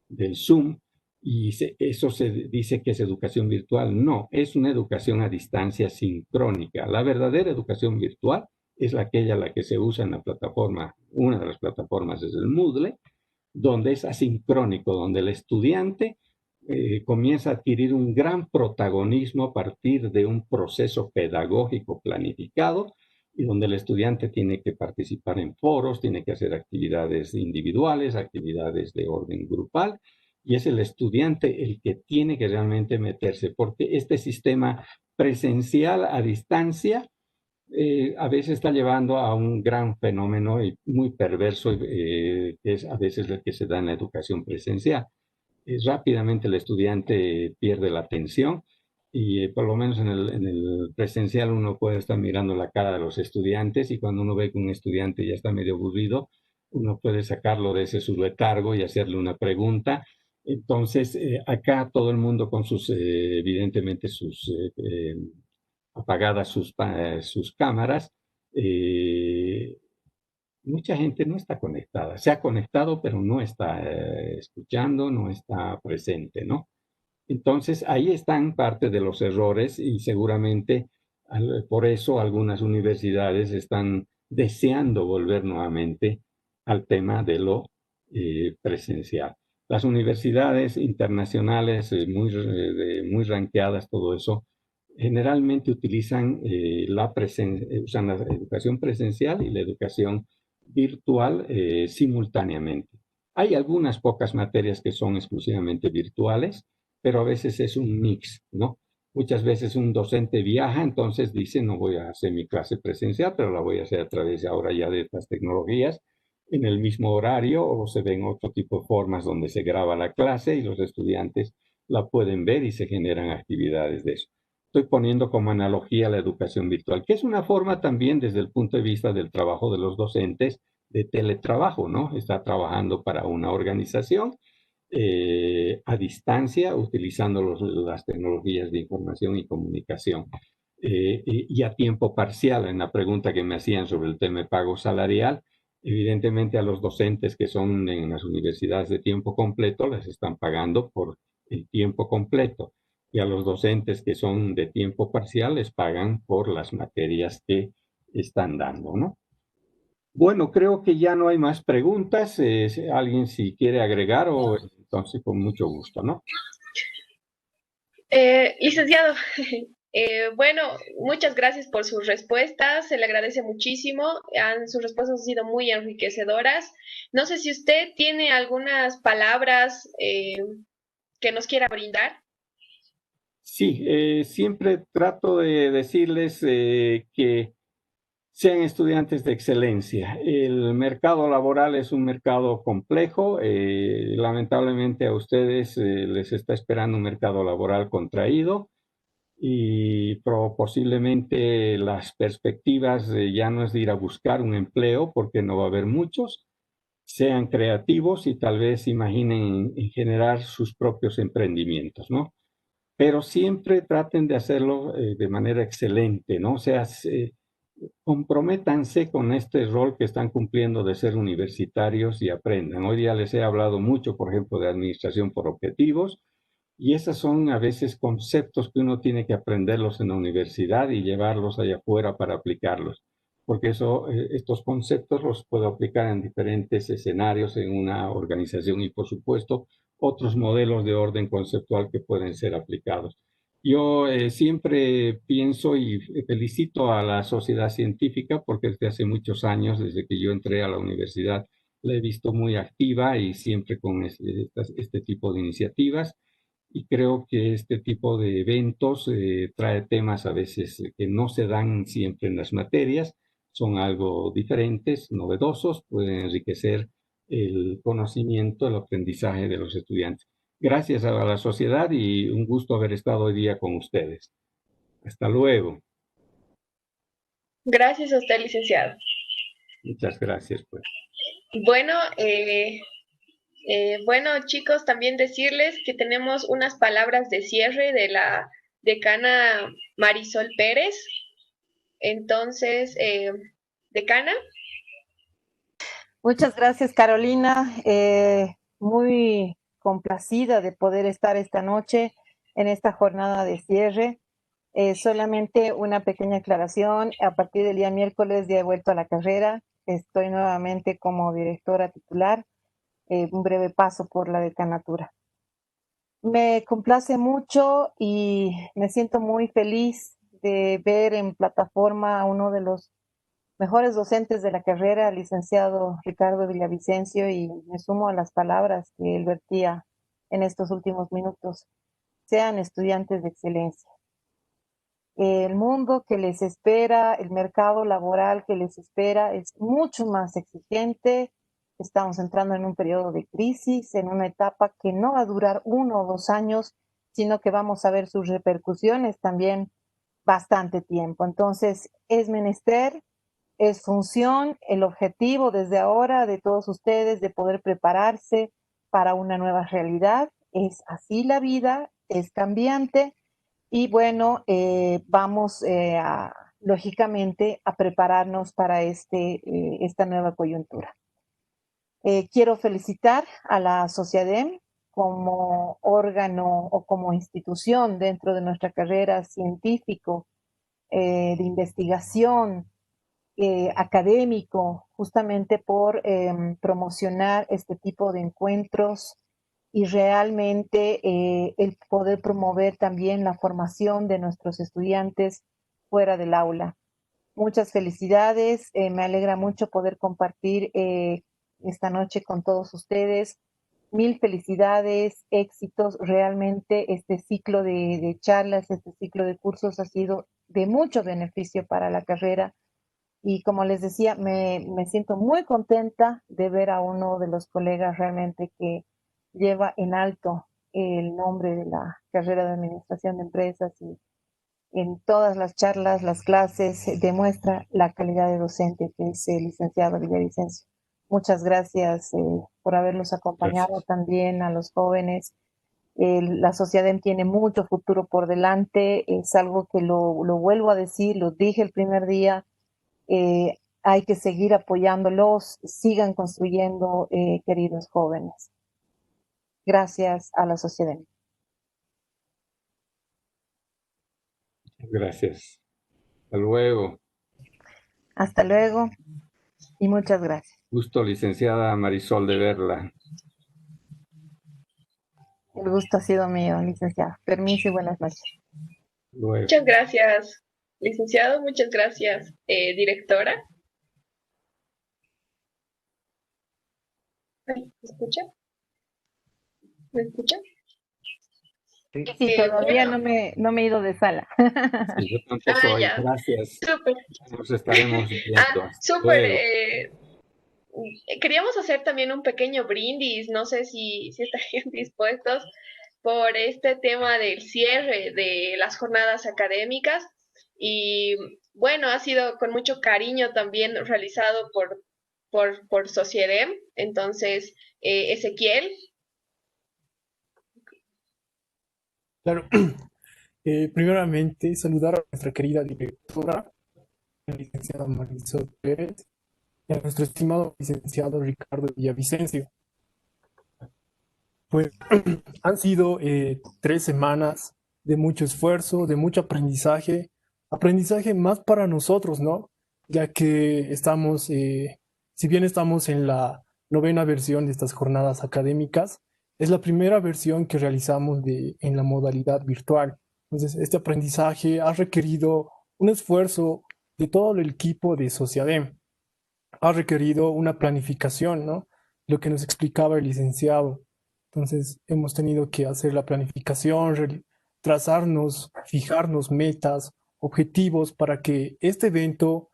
del Zoom, y eso se dice que es educación virtual. No, es una educación a distancia sincrónica. La verdadera educación virtual es aquella la que se usa en la plataforma, una de las plataformas es el Moodle, donde es asincrónico, donde el estudiante comienza a adquirir un gran protagonismo a partir de un proceso pedagógico planificado y donde el estudiante tiene que participar en foros, tiene que hacer actividades individuales, actividades de orden grupal, y es el estudiante el que tiene que realmente meterse, porque este sistema presencial a distancia a veces está llevando a un gran fenómeno y muy perverso, que es a veces el que se da en la educación presencial. Rápidamente el estudiante pierde la atención y por lo menos en el presencial uno puede estar mirando la cara de los estudiantes y cuando uno ve que un estudiante ya está medio aburrido, uno puede sacarlo de ese su letargo y hacerle una pregunta. Entonces, acá todo el mundo con sus, evidentemente, sus apagadas sus cámaras, mucha gente no está conectada. Se ha conectado, pero no está escuchando, no está presente, ¿no? Entonces, ahí están parte de los errores y seguramente por eso algunas universidades están deseando volver nuevamente al tema de lo presencial. Las universidades internacionales muy ranqueadas, todo eso, generalmente utilizan usan la educación presencial y la educación virtual simultáneamente. Hay algunas pocas materias que son exclusivamente virtuales, pero a veces es un mix, ¿no? Muchas veces un docente viaja, entonces dice, no voy a hacer mi clase presencial, pero la voy a hacer a través de ahora ya de estas tecnologías, en el mismo horario, o se ven otro tipo de formas donde se graba la clase y los estudiantes la pueden ver y se generan actividades de eso. Estoy poniendo como analogía la educación virtual, que es una forma también desde el punto de vista del trabajo de los docentes de teletrabajo, ¿no? Está trabajando para una organización a distancia, utilizando las tecnologías de información y comunicación. Y a tiempo parcial, en la pregunta que me hacían sobre el tema de pago salarial, evidentemente a los docentes que son en las universidades de tiempo completo les están pagando por el tiempo completo y a los docentes que son de tiempo parcial les pagan por las materias que están dando, ¿no? Bueno, creo que ya no hay más preguntas. Si alguien si quiere agregar o entonces con mucho gusto, ¿no? Licenciado, bueno, muchas gracias por sus respuestas, se le agradece muchísimo, sus respuestas han sido muy enriquecedoras. No sé si usted tiene algunas palabras que nos quiera brindar. Sí, siempre trato de decirles que sean estudiantes de excelencia. El mercado laboral es un mercado complejo. Lamentablemente a ustedes les está esperando un mercado laboral contraído y posiblemente las perspectivas ya no es de ir a buscar un empleo porque no va a haber muchos. Sean creativos y tal vez imaginen en generar sus propios emprendimientos, ¿no? Pero siempre traten de hacerlo de manera excelente, ¿no? O sea, comprométanse con este rol que están cumpliendo de ser universitarios y aprendan. Hoy día les he hablado mucho, por ejemplo, de administración por objetivos, y esos son a veces conceptos que uno tiene que aprenderlos en la universidad y llevarlos allá afuera para aplicarlos, porque estos conceptos los puedo aplicar en diferentes escenarios en una organización y, por supuesto, otros modelos de orden conceptual que pueden ser aplicados. Yo siempre pienso y felicito a la sociedad científica porque desde hace muchos años, desde que yo entré a la universidad, la he visto muy activa y siempre con este tipo de iniciativas. Y creo que este tipo de eventos trae temas a veces que no se dan siempre en las materias, son algo diferentes, novedosos, pueden enriquecer el conocimiento, el aprendizaje de los estudiantes. Gracias a la sociedad y un gusto haber estado hoy día con ustedes. Hasta luego. Gracias a usted, licenciado. Muchas gracias, pues. Bueno, bueno, chicos, también decirles que tenemos unas palabras de cierre de la decana Marisol Pérez. Entonces, decana. Muchas gracias, Carolina. Muy complacida de poder estar esta noche en esta jornada de cierre. Solamente una pequeña aclaración. A partir del día miércoles ya he vuelto a la carrera. Estoy nuevamente como directora titular. Un breve paso por la decanatura. Me complace mucho y me siento muy feliz de ver en plataforma a uno de los mejores docentes de la carrera, licenciado Ricardo Villavicencio, y me sumo a las palabras que él vertía en estos últimos minutos. Sean estudiantes de excelencia. El mundo que les espera, el mercado laboral que les espera es mucho más exigente. Estamos entrando en un periodo de crisis, en una etapa que no va a durar 1 o 2 años, sino que vamos a ver sus repercusiones también bastante tiempo. Entonces, es menester, es función, el objetivo desde ahora de todos ustedes de poder prepararse para una nueva realidad. Es así la vida, es cambiante y bueno, vamos a lógicamente, a prepararnos para esta nueva coyuntura. Quiero felicitar a la SOCIADEM como órgano o como institución dentro de nuestra carrera científico, de investigación, académico, justamente por promocionar este tipo de encuentros y realmente el poder promover también la formación de nuestros estudiantes fuera del aula. Muchas felicidades, me alegra mucho poder compartir esta noche con todos ustedes. Mil felicidades, éxitos. Realmente este ciclo de charlas, este ciclo de cursos ha sido de mucho beneficio para la carrera. Y como les decía, me siento muy contenta de ver a uno de los colegas realmente que lleva en alto el nombre de la carrera de Administración de Empresas y en todas las charlas, las clases, demuestra la calidad de docente que es el licenciado Villavicencio. Muchas gracias por haberlos acompañado Gracias. también a los jóvenes. La sociedad tiene mucho futuro por delante, es algo que lo vuelvo a decir, lo dije el primer día, hay que seguir apoyándolos, sigan construyendo, queridos jóvenes. Gracias a la sociedad. Gracias. Hasta luego. Hasta luego y muchas gracias. Gusto, licenciada Marisol, de verla. El gusto ha sido mío, licenciada. Permiso y buenas noches. Luego. Muchas gracias, licenciado. Muchas gracias, directora. ¿Me escucha? ¿Me escucha? Sí, Sí, todavía Bueno, no me he ido de sala. Sí, yo tampoco. ya, Gracias. súper. Nos estaremos viendo. Hasta Súper. luego. Queríamos hacer también un pequeño brindis, no sé si estarían dispuestos por este tema del cierre de las jornadas académicas. Y bueno, ha sido con mucho cariño también realizado por Sociedem. Entonces, Ezequiel. Claro, primeramente saludar a nuestra querida directora, la licenciada Marisol Pérez, y a nuestro estimado licenciado Ricardo Villavicencio. Pues han sido 3 semanas de mucho esfuerzo, de mucho aprendizaje, aprendizaje más para nosotros, ¿no? Ya que estamos, si bien estamos en la 9ª versión de estas jornadas académicas, es la primera versión que realizamos en la modalidad virtual. Entonces, este aprendizaje ha requerido un esfuerzo de todo el equipo de Sociadem, ha requerido una planificación, ¿no? Lo que nos explicaba el licenciado. Entonces, hemos tenido que hacer la planificación, trazarnos, fijarnos metas, objetivos para que este evento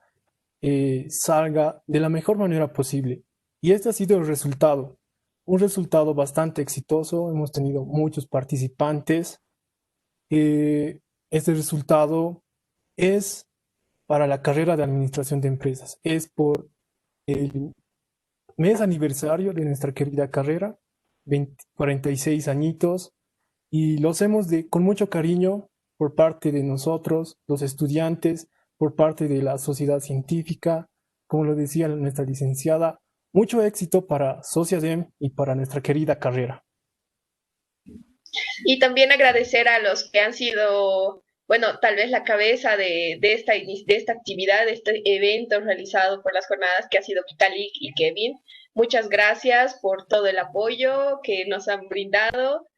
salga de la mejor manera posible. Y este ha sido el resultado, un resultado bastante exitoso. Hemos tenido muchos participantes. Este resultado es para la carrera de Administración de Empresas, es por el mes aniversario de nuestra querida carrera, 46 añitos, y lo hacemos con mucho cariño por parte de nosotros, los estudiantes, por parte de la sociedad científica, como lo decía nuestra licenciada, mucho éxito para Sociadem y para nuestra querida carrera. Y también agradecer a los que han sido, bueno, tal vez la cabeza de esta actividad, de este evento realizado por las jornadas, que ha sido Vitalik y Kevin. Muchas gracias por todo el apoyo que nos han brindado.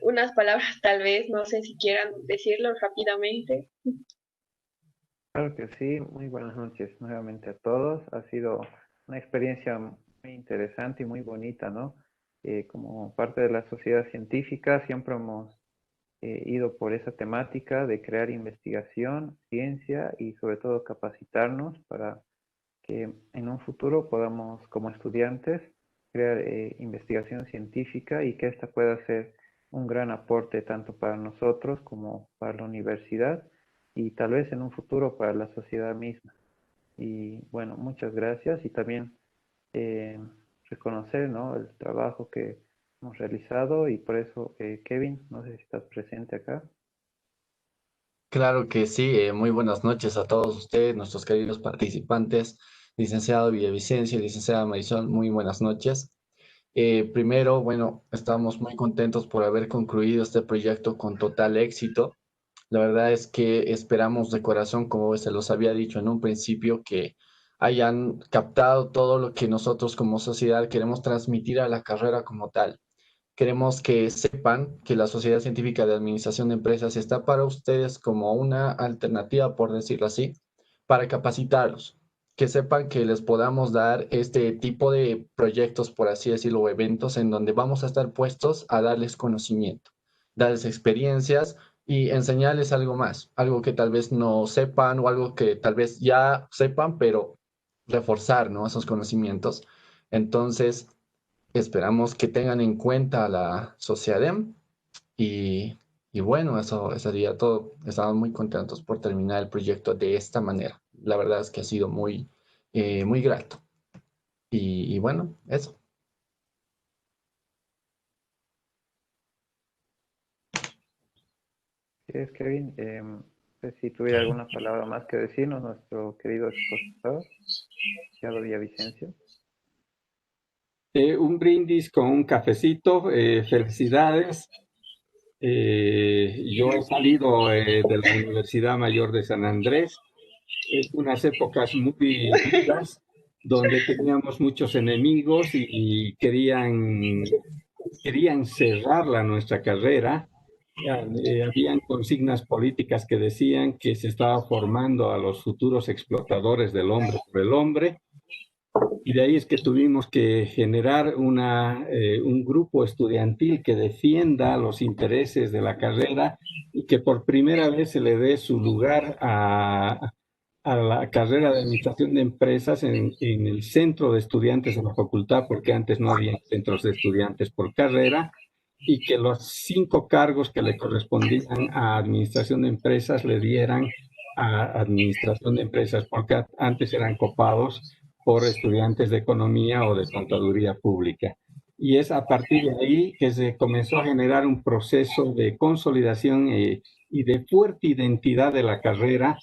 Unas palabras tal vez, no sé si quieran decirlo rápidamente. claro que sí. Muy buenas noches nuevamente a todos. Ha sido una experiencia muy interesante y muy bonita, ¿no? Como parte de la sociedad científica siempre hemos ido por esa temática de crear investigación, ciencia y sobre todo capacitarnos para que en un futuro podamos, como estudiantes, crear investigación científica y que esta pueda ser un gran aporte tanto para nosotros como para la universidad y tal vez en un futuro para la sociedad misma. Y bueno, muchas gracias y también eh, reconocer, ¿no?, el trabajo que hemos realizado y por eso, Kevin, no sé si estás presente acá. Claro que sí, muy buenas noches a todos ustedes, nuestros queridos participantes, licenciado Villavicencio, licenciada Marisol, muy buenas noches. Primero, bueno, estamos muy contentos por haber concluido este proyecto con total éxito. La verdad es que esperamos de corazón, como se los había dicho en un principio, que hayan captado todo lo que nosotros como sociedad queremos transmitir a la carrera como tal. Queremos que sepan que la Sociedad Científica de Administración de Empresas está para ustedes como una alternativa, por decirlo así, para capacitarlos. Que sepan que les podamos dar este tipo de proyectos, por así decirlo, o eventos en donde vamos a estar puestos a darles conocimiento, darles experiencias y enseñarles algo más, algo que tal vez no sepan o algo que tal vez ya sepan, pero reforzar, ¿no? Esos conocimientos. Entonces, esperamos que tengan en cuenta la Sociadem y, y bueno, eso sería todo. Estamos muy contentos por terminar el proyecto de esta manera. La verdad es que ha sido muy grato. Y bueno, eso. Sí, es Kevin. No sé si tuviera alguna palabra más que decirnos, nuestro querido expositor, licenciado Villavicencio. Un brindis con un cafecito, felicidades. Yo he salido de la Universidad Mayor de San Andrés, unas épocas muy duras, donde teníamos muchos enemigos y querían cerrarla nuestra carrera. Habían consignas políticas que decían que se estaba formando a los futuros explotadores del hombre por el hombre, y de ahí es que tuvimos que generar un grupo estudiantil que defienda los intereses de la carrera y que por primera vez se le dé su lugar a la carrera de administración de empresas en el centro de estudiantes de la facultad, porque antes no había centros de estudiantes por carrera, y que los 5 cargos que le correspondían a administración de empresas le dieran a administración de empresas, porque antes eran copados por estudiantes de economía o de contaduría pública. Y es a partir de ahí que se comenzó a generar un proceso de consolidación y de fuerte identidad de la carrera,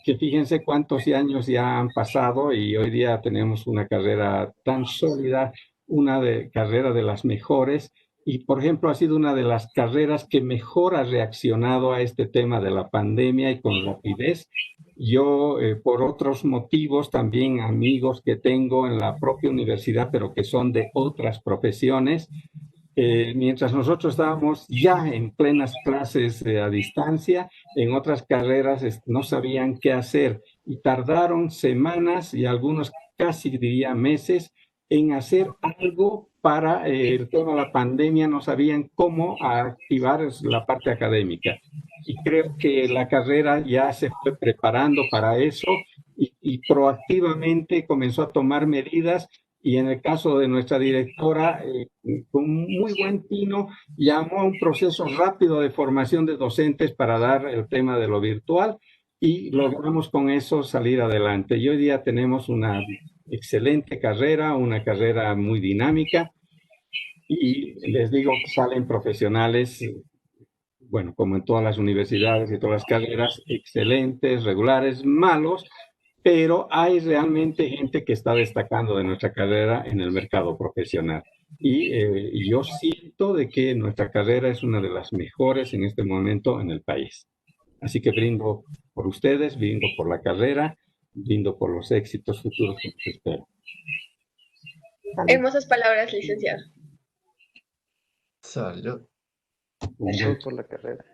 que fíjense cuántos años ya han pasado y hoy día tenemos una carrera tan sólida, carrera de las mejores, y por ejemplo ha sido una de las carreras que mejor ha reaccionado a este tema de la pandemia y con rapidez. Yo, por otros motivos, también amigos que tengo en la propia universidad, pero que son de otras profesiones, mientras nosotros estábamos ya en plenas clases a distancia, en otras carreras no sabían qué hacer y tardaron semanas y algunos casi diría meses en hacer algo para el tema de la pandemia, no sabían cómo activar la parte académica. Y creo que la carrera ya se fue preparando para eso y proactivamente comenzó a tomar medidas, y en el caso de nuestra directora, con muy buen tino, llamó a un proceso rápido de formación de docentes para dar el tema de lo virtual y logramos con eso salir adelante. Y hoy día tenemos una excelente carrera, una carrera muy dinámica, y les digo, salen profesionales, bueno, como en todas las universidades y todas las carreras, excelentes, regulares, malos, pero hay realmente gente que está destacando de nuestra carrera en el mercado profesional. Y yo siento de que nuestra carrera es una de las mejores en este momento en el país. Así que brindo por ustedes, brindo por la carrera, brindo por los éxitos futuros que nos esperan. Hermosas palabras, licenciado. Salud. Salud por la carrera.